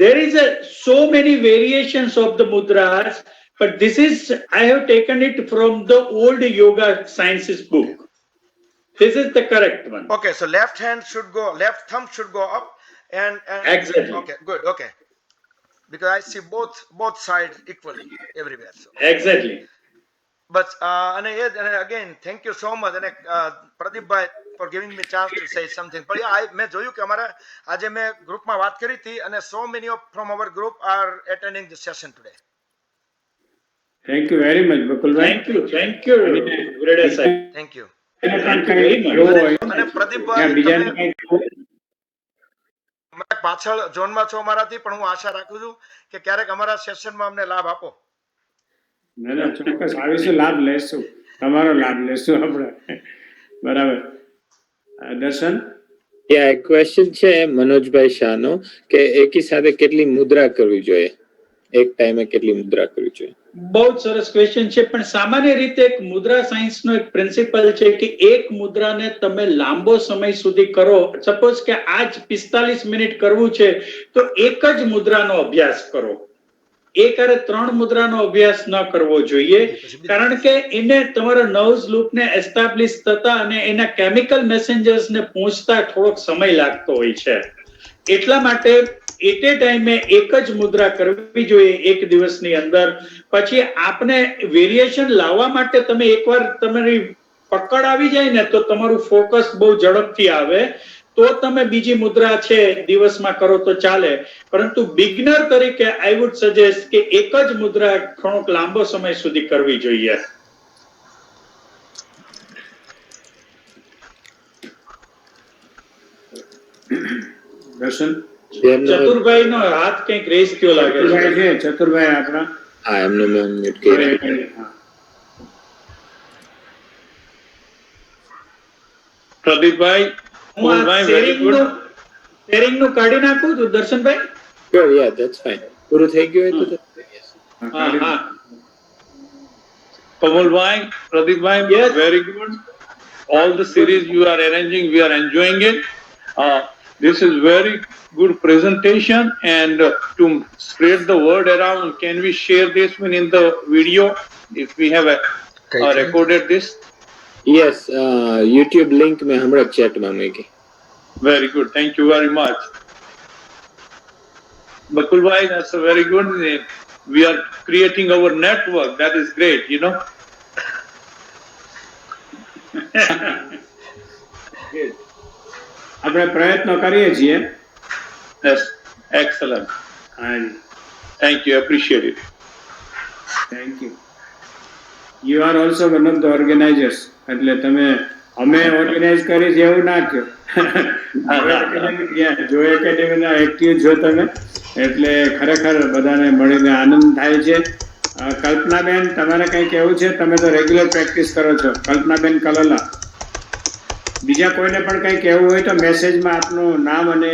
There is so many variations of the mudras, but this is, I have taken it from the old yoga sciences book. This is the correct one. Okay, so left thumb should go up, and Exactly. Okay, good. Okay, because I see both sides equally everywhere. So. Exactly. But and again, thank you so much, and Pradeep bhai, for giving me chance to say something. But yeah, મેં જોયું કે અમારા આજે મેં ગ્રુપમાં વાત કરી હતી, અને so many from our group are attending the session today. Thank you very much Bakulbhai. Thank you, Viradya sir. Thank you. અને પ્રદીપભાઈ, પાછળ ઝોનમાં છો અમારાથી, પણ હું આશા રાખું છું કે ક્યારેક અમારા સેશનમાં અમને લાભ આપો. ના, ચોક્કસ આવીશું, લાભ લેશું, તમારો લાભ લેશું આપણે. બરાબર. દર્શન. એક ક્વેશ્ચન છે મનોજભાઈ શાહનો, કે એકી સાથે કેટલી મુદ્રા કરવી જોઈએ, એક ટાઈમે કેટલી મુદ્રા કરવી જોઈએ? બહુ જ સરસ ક્વેશ્ચન છે. પણ સામાન્ય રીતે એક મુદ્રા સાયન્સનો એક પ્રિન્સિપલ છે કે એક મુદ્રાને તમે લાંબો સમય સુધી કરો. સપોઝ કે આજ 45 મિનિટ કરવું છે તો એક જ મુદ્રાનો અભ્યાસ કરો. એકારે 3 મુદ્રાનો અભ્યાસ ન કરવો જોઈએ, કારણ કે એને તમારા નર્વ્સ લૂપને એસ્ટાબ્લિશ થતા અને એના કેમિકલ મેસેન્જર્સને પહોંચતા થોડોક સમય લાગતો હોય છે. એટલા માટે એટ એ ટાઈમે એક જ મુદ્રા કરવી જોઈએ એક દિવસની અંદર. પછી આપને વેરિએશન લાવવા માટે તમે એકવાર તમારી પકડ આવી જાય ને તો તમારું ફોકસ બહુ ઝડપથી આવે, તો તમે બીજી મુદ્રા છે દિવસમાં કરો તો ચાલે. પરંતુ બિગનર તરીકે આઈ વુડ સજેસ્ટ કે એક જ મુદ્રા ઘણો લાંબો સમય સુધી કરવી જોઈએ. દર્શન. ચતુરભાઈ નો હાથ કંઈક રેસ થયો લાગે છે. ચતુરભાઈ આપણા. હા, એમને મેં મ્યુટ કર્યા. પ્રદીપભાઈ, હું શેરિંગ નું કાઢી નાખું છું Darshanbhai. Sure, yeah, that's fine. પૂરું થઈ ગયું હોય તો હા. Kamalbhai, Pradeepbhai, Yes. very good. All the series you are arranging, we are enjoying it. This is very good presentation, and to spread the word around, can we share this one in the video if we have recorded this? Yes YouTube link મેં હમણાં ચેટમાં મૂકી. Very good. Thank you very much. Bakul bhai, that's a very good. We are creating our network. That is great, you know. આપણે પ્રયત્નો કરીએ છીએ. Yes, excellent. હાજી, Thank you. Appreciate it. Thank you. You are also one of the organisers. એટલે તમે અમે organise કરી છે એવું ના કહો. જો એકેડેમીના એક્ટિવ છો તમે, એટલે ખરેખર બધાને મળીને આનંદ થાય છે. કલ્પનાબેન, તમારે કંઈ કહેવું છે? તમે તો રેગ્યુલર પ્રેક્ટિસ કરો છો. કલ્પનાબેન કલોલા, બીજા કોઈને પણ કંઈ કહેવું હોય તો મેસેજમાં આપનું નામ અને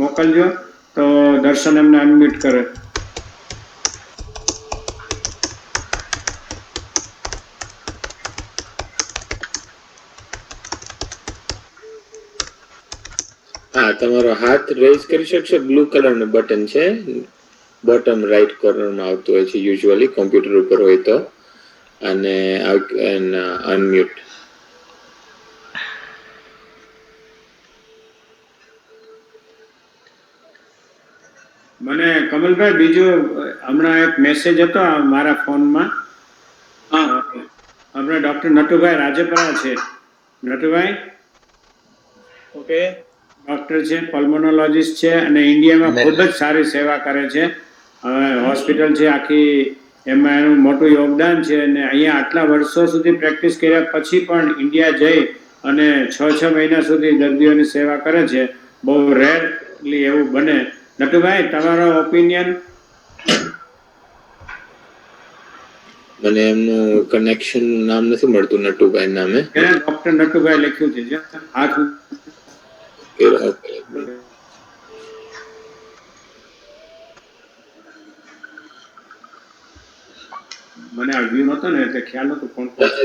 મોકલજો, તો દર્શન એમને અનમ્યુટ કરે. હા, તમારો હાથ રેઝ કરી શકશો. બ્લુ કલરનું બટન છે, બોટમ રાઈટ કોર્નરમાં આવતું હોય છે યુઝ્યુઅલી, કોમ્પ્યુટર ઉપર હોય તો. અને અનમ્યુટ. મને કમલભાઈ, બીજો હમણાં એક મેસેજ હતો મારા ફોનમાં. આપણે ડોક્ટર નટુભાઈ રાજપરા છે. નટુભાઈ ઓકે, ડોક્ટર છે, પલ્મોનોલોજીસ્ટ છે, અને ઇન્ડિયામાં ખૂબ જ સારી સેવા કરે છે. હવે હોસ્પિટલ છે આખી, એમાં એનું મોટું યોગદાન છે. અને અહીંયા આટલા વર્ષો સુધી પ્રેક્ટિસ કર્યા પછી પણ ઇન્ડિયા જઈ અને 6 મહિના સુધી દર્દીઓની સેવા કરે છે. બહુ રેરલી એવું બને. નટુભાઈ, તમારો ઓપિનિયન? મને એમનું કનેક્શન નામ નથી મળતું નટુભાઈ નામે. ડોક્ટર નટુભાઈ લખ્યું છે જો, હાથ મને આ વ્યૂ નતો ને એટલે ખ્યાલ નતો કોણ કોણ છે.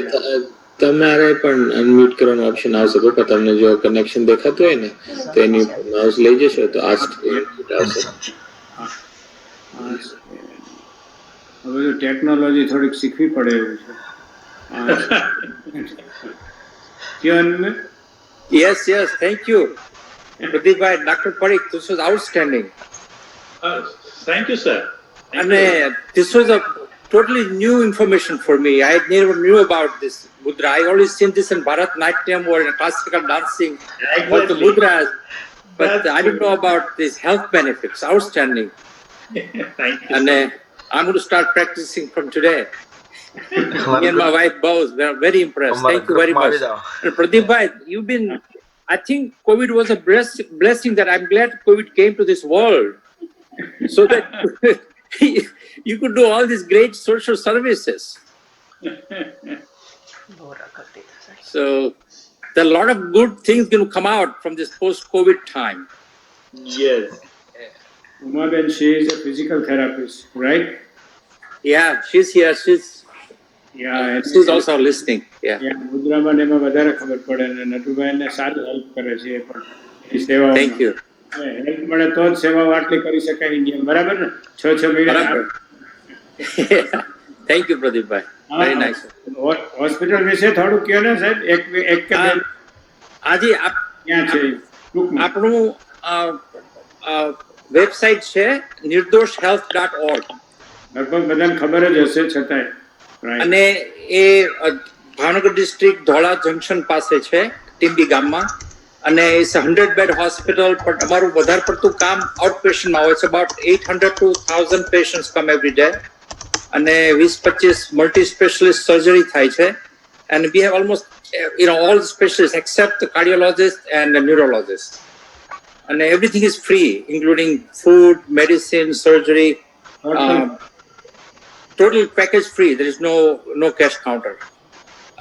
તમારે પણ અનમ્યુટ કરવાનો ઓપ્શન આવશે પણ તમને જો કનેક્શન દેખાતું હોય ને તો એની માઉસ લઈ જશો તો આ આવશે. હવે તો ટેકનોલોજી થોડીક શીખવી પડે એવું છે. Yes, thank you. Pradeep bhai, Dr. Parikh, this was outstanding. Thank you sir. And this was a totally new information for me. I never knew about this mudra. I always seen this in Bharatanatyam or in classical dancing, or the mudras, but I didn't know about these health benefits. Outstanding. Thank you. And I'm going to start practicing from today. Me and my wife both were very impressed. Thank you very much. And Pradeep bhai, you've been, I think COVID was a blessing that I'm glad COVID came to this world so that you could do all these great social services. So there are a lot of good things going to come out from this post-COVID time. Yes. Umaben, she is a physical therapist, right? Yeah, she's here. She's also listening. Yeah. મુદ્રામાં ને એમાં વધારે ખબર પડે ને નટુભાઈને સારી help કરે છે એ પણ એ સેવા. Thank you. હેલ્પ મળે તો જ સેવાઓ આટલી કરી શકાય ઇન્ડિયા, બરાબર ને? 6 મહિના. Thank you, Pradeep bhai. Very nice. Hospital વિશે થોડું કહો ને સાહેબ. એક કે બે આજે ક્યાં છે ટૂંકમાં? આપણું વેબસાઇટ છે nirdoshealth.org. લગભગ બધાને ખબર જ હશે છતાંય. Right. અને એ ભાવનગર ડિસ્ટ્રિક્ટ ધોળા જંકશન પાસે છે, ટીંબી ગામમાં. અને ઇટ્સ 100-bed હોસ્પિટલ, પણ અમારું વધારે પડતું કામ આઉટ પેશન્ટમાં હોય છે. About 800 to 1000 patients come every day. અને 20-25 મલ્ટી સ્પેશિયલિસ્ટ સર્જરી થાય છે. And we have almost all the specialists except the cardiologist and the neurologist. And everything is free, including food, medicine, surgery. Total package free. There is no cash counter.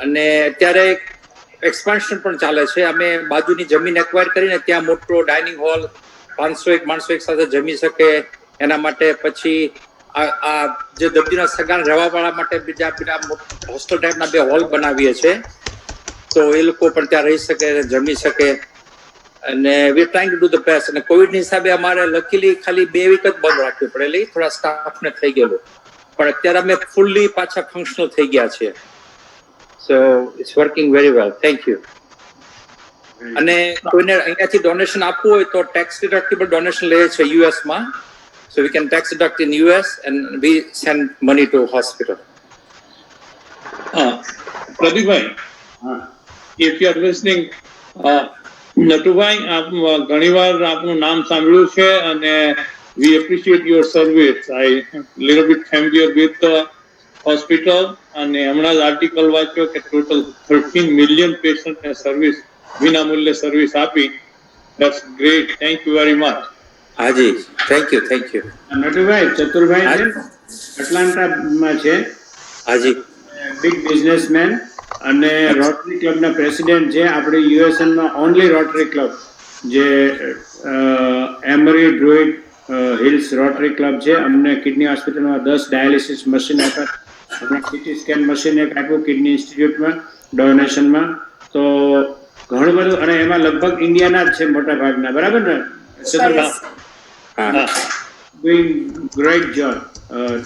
અને અત્યારે expansion પણ ચાલે છે. અમે બાજુની જમીન એક્વાયર કરીને ત્યાં મોટો ડાઇનિંગ હોલ 501 માણસો એક સાથે જમી શકે એના માટે, પછી આ જે દર્દીના સગાને રહેવાવાળા માટે બીજા હોસ્ટેલ ટાઈપના 2 હોલ બનાવીએ છીએ, તો એ લોકો પણ ત્યાં રહી શકે, જમી શકે. અને we trying to do the best. અને કોવિડની હિસાબે અમારે લકીલી ખાલી 2 વીક જ બંધ રાખવી પડેલી, થોડા સ્ટાફને થઈ ગયેલું, પણ અત્યારે અમે ફૂલ્લી પાછા ફંક્શનલ થઈ ગયા છીએ. So it's working very well. Thank you. અને કોઈને અહીંયાથી ડોનેશન આપવું હોય તો ટેક્સ ડિડક્ટેબલ ડોનેશન લે છે US માં. So we can tax deduct in US and we send money to hospital. પ્રદીપભાઈ, હા if you are listening, Natubhai, આપ ઘણીવાર આપનું નામ સાંભળ્યું છે અને we appreciate your service. I little bit familiar with the hospital અને હમણાં જ આર્ટિકલ વાંચ્યો કે ટોટલ 13 million પેશન્ટ ને સર્વિસ વિનામૂલ્ય સર્વિસ આપી. That's great. Thank you very much. હાજી, thank you, thank you. Natubhai Chaturbhai છે ને, એટલાન્ટામાં છે, હાજી, બિગ બિઝનેસમેન અને રોટરી ક્લબના પ્રેસિડેન્ટ છે. આપણે યુએસએનમાં ઓનલી રોટરી ક્લબ જે એમરી ડ્રુઇડ હિલ્સ રોટરી ક્લબ છે. અમને કિડની હોસ્પિટલમાં 10 ડાયાલિસિસ મશીન આપ્યા, હમણાં સીટી સ્કેન મશીન એક આપ્યું કિડની ઇન્સ્ટિટ્યૂટમાં ડોનેશનમાં. તો ઘણું બધું, અને એમાં લગભગ ઇન્ડિયાના જ છે મોટા ભાગના, બરાબર ને ચતુરભાઈ? હા, ડુઈંગ ગ્રેટ જોબ.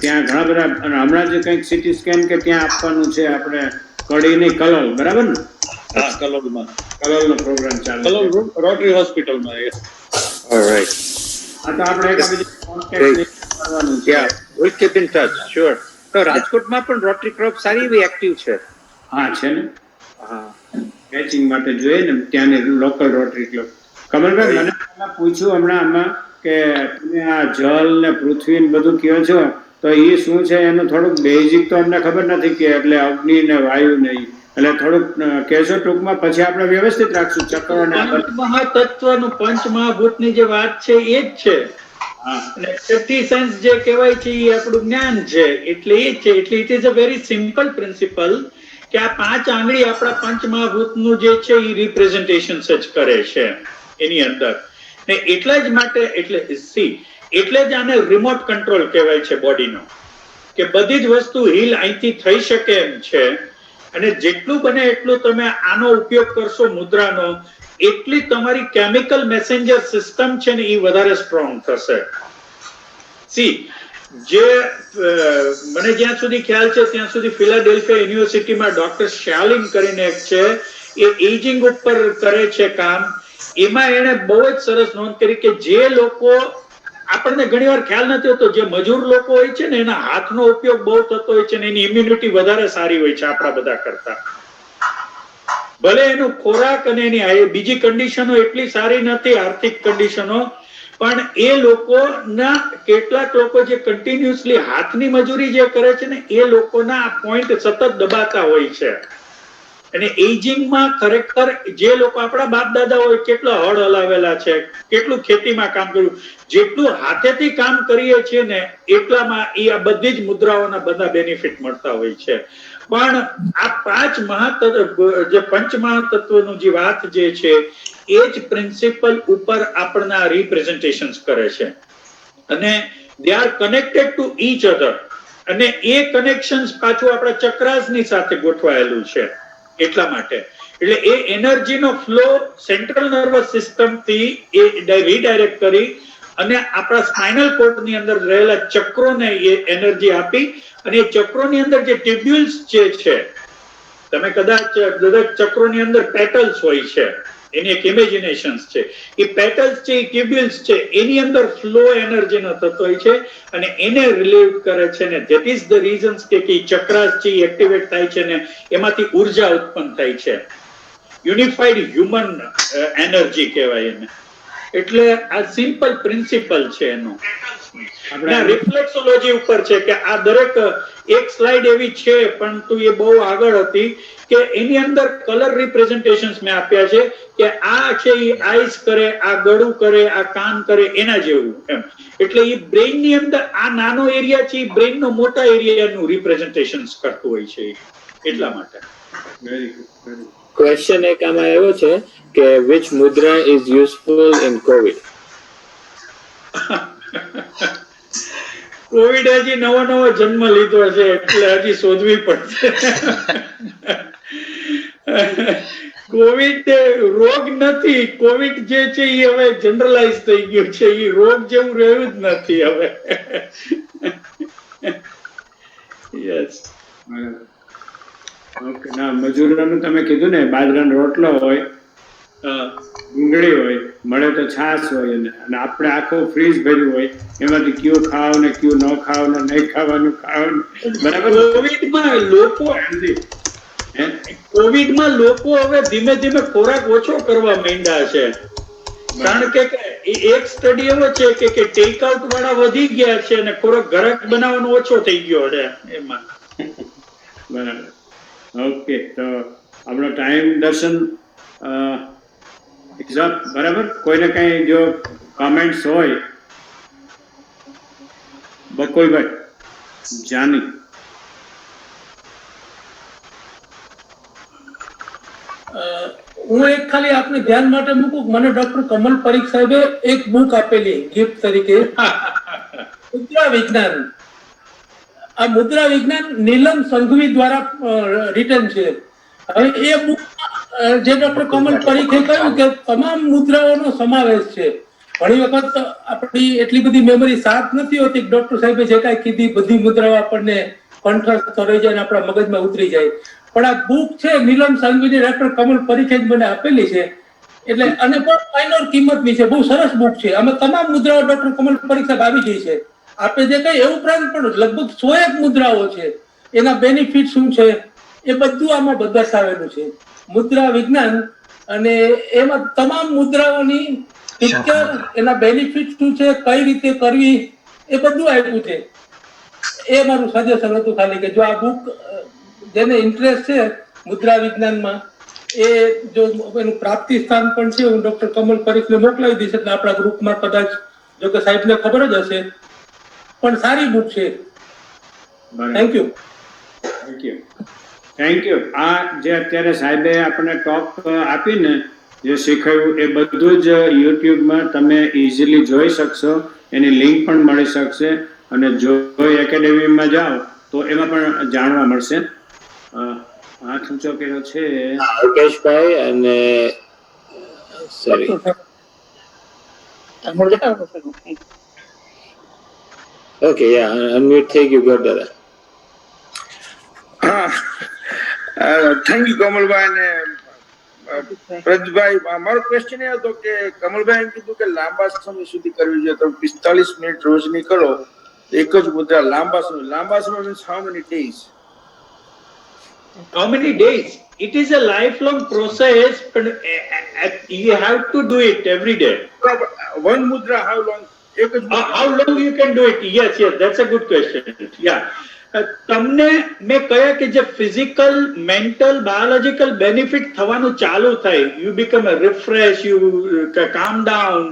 ત્યાં ઘણા બધા, અને હમણાં જે કંઈક સીટી સ્કેન કે ત્યાં આપવાનું છે આપણે કડીની કલોલ, બરાબર ને? હા, કલોલમાં, કલોલનો પ્રોગ્રામ ચાલે છે. કલોલ રોટરી હોસ્પિટલમાં. yes. all right. આ તો આપણે એકબીજા કોન્ટેક્ટ કરવાનું છે. Yeah, we'll keep in touch, sure. તો રાજકોટમાં પણ રોટરી ક્લબ સારી એવી એક્ટિવ છે. હા છે ને, હા, મેચિંગ માટે જોઈએ ને ત્યાંની લોકલ રોટરી ક્લબ. કમલભાઈ, મને પહેલા પૂછ્યું હમણાં આમાં કે તમે આ જલ ને પૃથ્વી ને બધું કહો છો, તો એ શું છે એનું થોડુંક બેઝિક તો અમને ખબર નથી કે એટલે અગ્નિ ને વાયુ ને ઈ. એટલે થોડુંક કહેશો ટૂંકમાં, પછી આપણે વ્યવસ્થિત રાખશું ચક્રો ને આ બધું. પંચમહાતત્વનું પંચમહાભૂતની જે વાત છે એ જ છે. હા અને સેફ્ટી સેન્સ જે કહેવાય છે એ આપણું જ્ઞાન છે, એટલે એ છે. એટલે it is a very simple principal કે આ 5 આંગળી આપણા પંચમહાભૂતનું જે છે એ રિપ્રેઝન્ટેશન જ કરે છે એની અંદર. ને એટલા જ માટે એટલે જ આને રિમોટ કંટ્રોલ કહેવાય છે બોડીનો, કે બધી જ વસ્તુ હીલ અહીંથી થઈ શકે એમ છે. અને જેટલું બને એટલું તમે આનો ઉપયોગ કરશો મુદ્રાનો, એટલી તમારી કેમિકલ મેસેન્જર સિસ્ટમ છે ને એ વધારે સ્ટ્રોંગ થશે. જે મને જ્યાં સુધી ખ્યાલ છે ત્યાં સુધી ફિલાડેલ્ફિયા યુનિવર્સિટીમાં ડોક્ટર શાલિન કરીને એક છે, એ એજિંગ ઉપર કરે છે કામ. એમાં એને બહુ જ સરસ નોંધ કરી કે જે લોકો, આપણને ઘણીવાર ખ્યાલ નથી હોતો, જે મજૂર લોકો હોય છે ને એના હાથનો ઉપયોગ બહુ થતો હોય છે ને એની ઇમ્યુનિટી વધારે સારી હોય છે આપણા બધા કરતા. ભલે એનો ખોરાક અને એની બીજી કન્ડિશનો એટલી સારી નથી, આર્થિક કન્ડિશનો, પણ એ લોકોના કેટલાક લોકો જે કન્ટિન્યુઅસલી હાથની મજૂરી જે કરે છે ને એ લોકોના આ પોઈન્ટ સતત દબાતા હોય છે. અને એજિંગમાં ખરેખર જે લોકો આપણા બાપ દાદા હોય કેટલા હળ હલાવેલા છે, કેટલું ખેતીમાં કામ કર્યું, જેટલું હાથેથી કામ કરીએ છીએ ને એટલામાં એ આ બધી જ મુદ્રાઓના બધા બેનિફિટ મળતા હોય છે. પણ આ 5 મહાતત્વ જે પંચમહાતત્વનું જે વાત જે છે એ જ પ્રિન્સિપલ ઉપર આપણના રિપ્રેઝન્ટેશન્સ કરે છે. અને they are connected to each other. અને એ કનેક્શન્સ પાછું આપણા ચક્રાસની સાથે ગોઠવાયેલું છે. એટલા માટે એટલે એ એનર્જીનો ફ્લો સેન્ટ્રલ નર્વસ સિસ્ટમ થી એ રીડાયરેક્ટ કરી અને આપણા સ્પાઇનલ કોર્ડની અંદર રહેલા ચક્રોને એ એનર્જી આપી. અને એ ચક્રોની અંદર જે ટ્યુબ્યુલ્સ જે છે, તમે કદાચ દરેક ચક્રોની અંદર પેટલ્સ હોય છે, એની એક ઇમેજિનેશન્સ છે. એ પેટલ્સ છે, એ ટ્યુબ્યુલ્સ છે, એની અંદર ફ્લો એનર્જીનો થતો હોય છે અને એને રિલીવ કરે છે. ને ધેટ ઇઝ ધ રીઝન્સ કે ચક્રાસ છે એક્ટિવેટ થાય છે ને એમાંથી ઉર્જા ઉત્પન્ન થાય છે. યુનિફાઈડ હ્યુમન એનર્જી કહેવાય એને. એટલે આ સિમ્પલ પ્રિન્સિપલ છે એનો. આપણે રિફ્લેક્સોલોજી ઉપર છે કે આ દરેક એક સ્લાઇડ એવી છે પરંતુ એ બહુ આગળ હતી કે એની અંદર કલર રિપ્રેઝન્ટેશન્સ મેં આપ્યા છે કે આ છે એ આઈસ કરે, આ ગળું કરે, આ કાન કરે, એના જેવું એમ. એટલે એ બ્રેઇન ની અંદર આ નાનો એરિયા છે, બ્રેઇન નો મોટા એરિયાનું રિપ્રેઝન્ટેશન્સ કરતું હોય છે. એટલા માટે વેરી ગુડ. ક્વેશ્ચન એક આમાં એવો છે કે which mudra is useful in COVID? Covid હજી નવો જન્મ લીધો છે એટલે હજી શોધવી પડશે. કોવિડ રોગ નથી, કોવિડ જે છે એ હવે જનરલાઇઝ થઈ ગયું છે, એ રોગ જેવું રહ્યું જ નથી હવે. યસ. ઓકે ના મજૂરોનું તમે કીધું ને બાજરાનો રોટલો હોય, ડુંગળી હોય, મળે તો છાશ હોય અને આપણે આખું ફ્રીજ ભર્યું હોય, એમાંથી કયું ખાવ ને કયું ન ખાવ ને નહીં ખાવાનું ખાવ બરાબર. કોવિડમાં લોકો હે? કોવિડમાં લોકો હવે ધીમે ધીમે ખોરાક ઓછો કરવા માંડ્યા છે, કારણ કે એક સ્ટડી એવો છે કે ટેક આઉટ વાળા વધી ગયા છે અને ખોરાક ઘરે બનાવવાનો ઓછો થઈ ગયો છે એમાં. બરાબર. ઓકે, તો આપણો ટાઈમ દર્શન બરાબર. કોઈને કઈ જો કોમેન્ટ્સ હોય, બકુલભાઈ જાની. હું એક ખાલી આપને ધ્યાન માટે મૂકું, મને ડોક્ટર કમલ પરીખ સાહેબે એક બુક આપેલી ગિફ્ટ તરીકે, મુદ્રા વિજ્ઞાન. આ મુદ્રા વિજ્ઞાન નીલમ સંઘવી દ્વારા રિટર્ન છે. હવે એ બુક જે ડોક્ટર કમલ પરીખે કહ્યું કે તમામ મુદ્રાઓનો સમાવેશ છે. ઘણી વખત આપણી એટલી બધી મેમરી સાથ નથી હોતી, ડોક્ટર સાહેબે જે કાંઈ કીધી બધી મુદ્રાઓ આપણને કંઠસ્થ રહી જાય અને આપણા મગજમાં ઉતરી જાય. પણ આ બુક છે નીલમ સંઘવીની ડોક્ટર કમલ પરીખે જ મને આપેલી છે, એટલે અને બહુ માઇનોર કિંમતની છે, બહુ સરસ બુક છે. આમાં તમામ મુદ્રાઓ ડોક્ટર કમલ પરીખ સાહેબ આવી ગઈ છે. આપણે જે કઈ એ ઉપરાંત પણ લગભગ 100 મુદ્રાઓ છે, એના બેનિફિટ શું છે એ બધું આમાં દર્શાવેલું છે. મુદ્રા વિજ્ઞાન, અને એમાં તમામ મુદ્રાઓની પિક્ચર, એના બેનિફિટ શું છે, કઈ રીતે કરવી, એ બધું આપ્યું છે. એ મારું સજેશન હતું ખાલી કે જો આ બુક જેને ઇન્ટરેસ્ટ છે મુદ્રા વિજ્ઞાનમાં, એ જો એનું પ્રાપ્તિ સ્થાન પણ છે, હું ડોક્ટર કમલ પરીખને મોકલાવી દઈશ, એટલે આપણા ગ્રુપમાં કદાચ, જો કે સાહેબને ખબર જ હશે, પણ સારી બુક છે. Thank you. Thank you. Thank you. આ જે અત્યારે સાહેબે આપણને ટોક આપીને જે શીખવ્યું એ બધું જ યુટ્યુબમાં તમે ઇઝીલી જોઈ શકશો, એની લિંક પણ મળી શકશે, અને જો એકેડેમીમાં જાઓ તો એમાં પણ જાણવા મળશે. હાથ ઊંચો કર્યો છે અલ્પેશભાઈ અને સોરી ઓકે, યા અનમ્યુટ થઈ ગયું. ગોડ દાદા. થેન્ક યુ કમલભાઈ અને પ્રજભાઈ. મારો ક્વેશ્ચન એ હતો કે કમલભાઈ એમ કીધું કે લાંબા સમય સુધી કરવી જોઈએ, તો 45 મિનિટ રોજની કરો, એક જ મુદ્રા લાંબા સમય means how many days? How many days? It is a lifelong process, but you have to do it every day. One mudra, how long? How long you can do it? Yes, that's a good question. Yeah. તમને મેં કહ્યા કે જે physical, mental, biological benefit થવાનું ચાલુ થાય, you become refresh, you કામ down,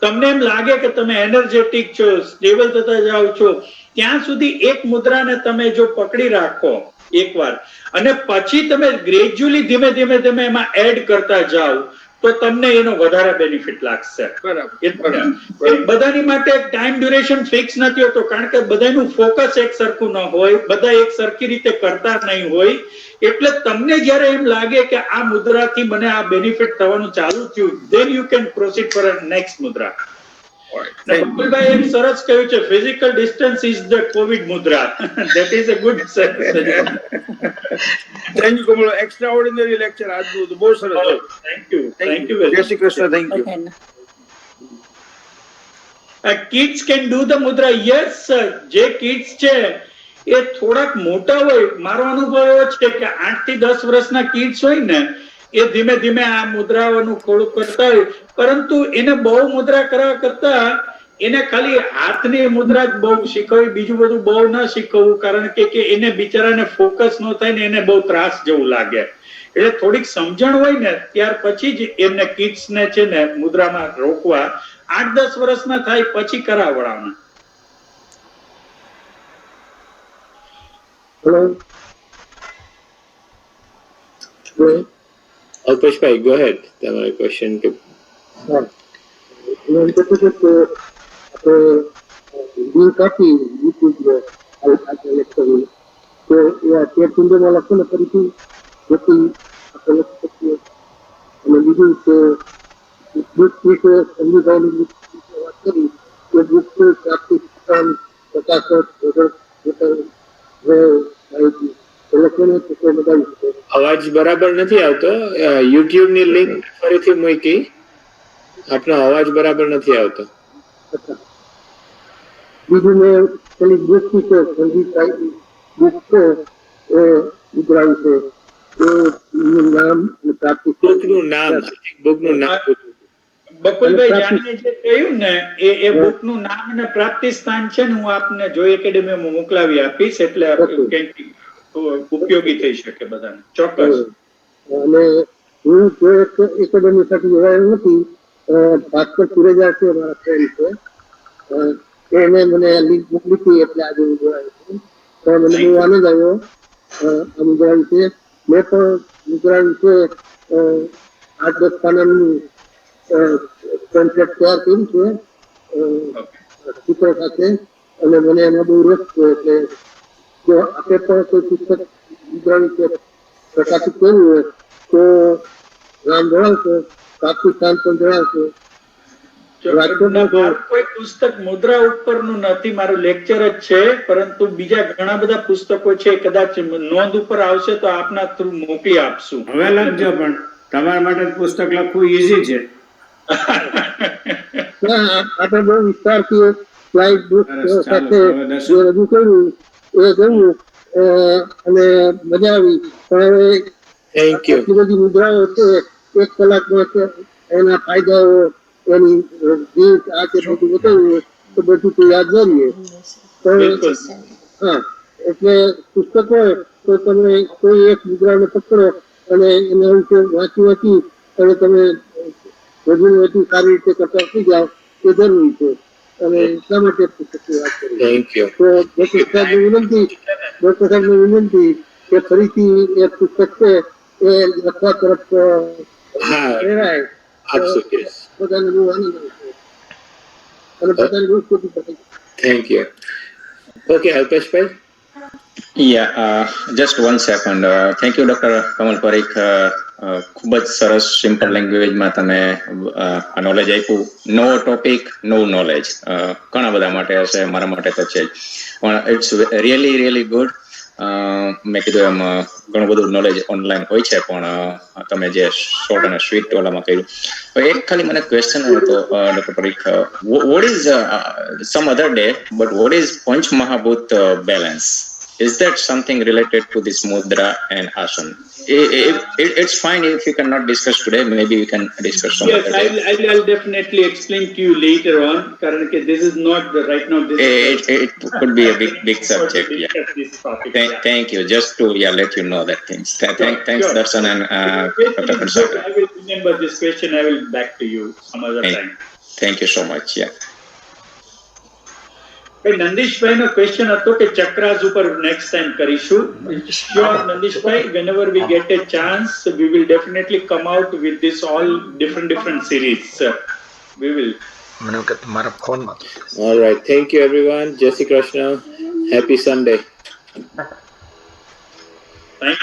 તમને એમ લાગે કે તમે એનર્જેટિક છો, સ્ટેબલ થતા જાઓ છો, ત્યાં સુધી એક મુદ્રાને તમે જો પકડી રાખો એકવાર, અને પછી તમે ગ્રેજ્યુઅલી ધીમે ધીમે ધીમે એમાં એડ કરતા જાઓ, તો તમને એનો વધારે બેનિફિટ લાગશે. બધાની માટે ટાઈમ ડ્યુરેશન ફિક્સ નથી હોતો, કારણ કે બધાનું ફોકસ એક સરખું ન હોય, બધા એક સરખી રીતે કરતા નહીં હોય, એટલે તમને જ્યારે એમ લાગે કે આ મુદ્રાથી મને આ બેનિફિટ થવાનું ચાલુ થયું, then you can proceed for a next mudra. Bakulbhai એમ સરસ કહ્યું છે, physical distance is the Covid Mudra. That is a good suggestion. Thank you Kamal. Extraordinary lecture આજનું તો બહુ સરસ હતું. Thank you. જય Shri Krishna. Thank you. Kids can do the mudra. Yes sir. જે કિડ્સ છે એ થોડાક મોટા હોય, મારો અનુભવ એવો છે કે 8 થી 10 વર્ષના કિડ્સ હોય ને, એ ધીમે ધીમે આ મુદ્રાઓનું થોડું કરતા હોય, પરંતુ એને બહુ મુદ્રા કરવા કરતા એને ખાલી હાથની મુદ્રા જ બહુ શીખવી, બીજું બધું બહુ ના શીખવવું, કારણ કે એને બિચારાને ફોકસ ન થાય ને એને બહુ ત્રાસ જેવું લાગે. એટલે થોડીક સમજણ હોય ને ત્યાર પછી જ એમને કિડ્સ ને છે ને મુદ્રામાં રોકવા. 8-10 વર્ષના થાય પછી કરાવડાવવાના. અલ્પેશભાઈ, ગો હેડ. તમારો ક્વેશ્ચન કે એ લોકોને ચિત્ર બતાવી શકો. અવાજ બરાબર નથી આવતો. યુટ્યુબ ની લિંક ફરીથી મૂકી. આપનો અવાજ બરાબર નથી આવતો. બીજું મેં પેલી બુક છે સંગીત બુક છે એ ઉઘરાવી છે એનું નામ અને પ્રાપ્તિ બુકનું નામ બકુલભાઈ જાણીએ જે કહ્યું ને એ બુક નું નામ અને પ્રાપ્તિ સ્થાન છે ને હું આપને જોઈ એકેડેમીમાં મોકલાવી આપીશ એટલે કંઈક ઉપયોગી થઈ શકે બધાને. ચોક્કસ. અને હું જો એકેડેમી સાથે જોડાયેલ નથી. ભાસ્કર સુરેજા છે મારા ફ્રેન્ડ છે એને મને લિંક મોકલી એટલે આજે હું જોડાયો છું. તો મને બહુ આનંદ આવ્યો આ મુદ્રા વિશે. મેં પણ મુદ્રા વિશે 8-10 પાનાનું કોન્સેપ્ટ તૈયાર કર્યું છે ચિત્ર સાથે અને મને એમાં બહુ રસ છે. એટલે જો આપણે પણ કોઈ પુસ્તક મુદ્રા વિશે પ્રકાશિત કર્યું હોય તો નામ જણાવશો, પ્રાપ્તિ સ્થાન પણ જણાવશો. મારું કોઈ પુસ્તક મુદ્રા ઉપરનું નથી, મારું લેક્ચર જ છે, પરંતુ બીજા ઘણા બધા પુસ્તકો છે, કદાચ નોંધ ઉપર આવશે તો આપના થ્રુ મોકલી આપશું. હવે લખજો, પણ તમારા માટે પુસ્તક લખવું ઈઝી છે. આપણે બહુ વિસ્તારથી સ્લાઇડ બુક સાથે જે રજૂ કર્યું એ જોયું અને મજા આવી. પણ હવે એટલી બધી મુદ્રાઓ છે, 1 કલાકમાં એના ફાયદાઓ એની રીત આ તે બધું બતાવ્યું તો બધું તો યાદ ન રહીએ. હા, એટલે પુસ્તક હોય તો તમે કોઈ એક મુદ્રાને પકડો અને એના વિશે વાંચી અને તમે વધુ વધુ સારી રીતે કરતા થઈ જાઓ એ જરૂરી છે. અને એટલા માટે પુસ્તકની વાત કરી. તો ડોક્ટર સાહેબને વિનંતી કે ફરીથી એ પુસ્તક છે એ લખવા તરફ પ્રેરાય. બધાને બહુ આનંદ આવશે અને બધાને બહુ ખોટી પડે. Thank you. Okay, Alpeshbhai. Yeah, just 1 second. Thank you, Dr. Kamal Parikh. ખૂબ જ સરસ સિમ્પલ લેંગ્વેજમાં તમે આ નોલેજ આપ્યું. નો ટોપિક નો નોલેજ. ઘણા બધા માટે હશે, મારા માટે તો છે જ, પણ ઇટ્સ રિયલી ગુડ. મેં કીધું એમ ઘણું બધું નોલેજ ઓનલાઈન હોય છે, પણ તમે જે શોર્ટ અને સ્વીટ વાળામાં કર્યું. એક ખાલી મને ક્વેશ્ચન હતો doctor Parikh, what is some other day but what is panch mahabhoot balance? Is that something related to this mudra and asana? It's fine if you cannot discuss today. Maybe we can discuss some other day. Yes, I'll definitely explain to you later on. Currently, this is not the right now. It could be a big subject. Yeah. Thank you. Just to let you know that things. Thanks, Darshan and Dr. Kansagra. I will remember this question. I will back to you some other time. Thank you so much. Yeah. Nandishbhai નો question હતો કે ચક્રાસ ઉપર next time કરીશું. Sure Nandishbhai, whenever we get a chance we will definitely come out with this all different series. We will. મને કે મારા ફોનમાં. All right, thank you everyone. Jai Shri Krishna. Happy Sunday. Thank you.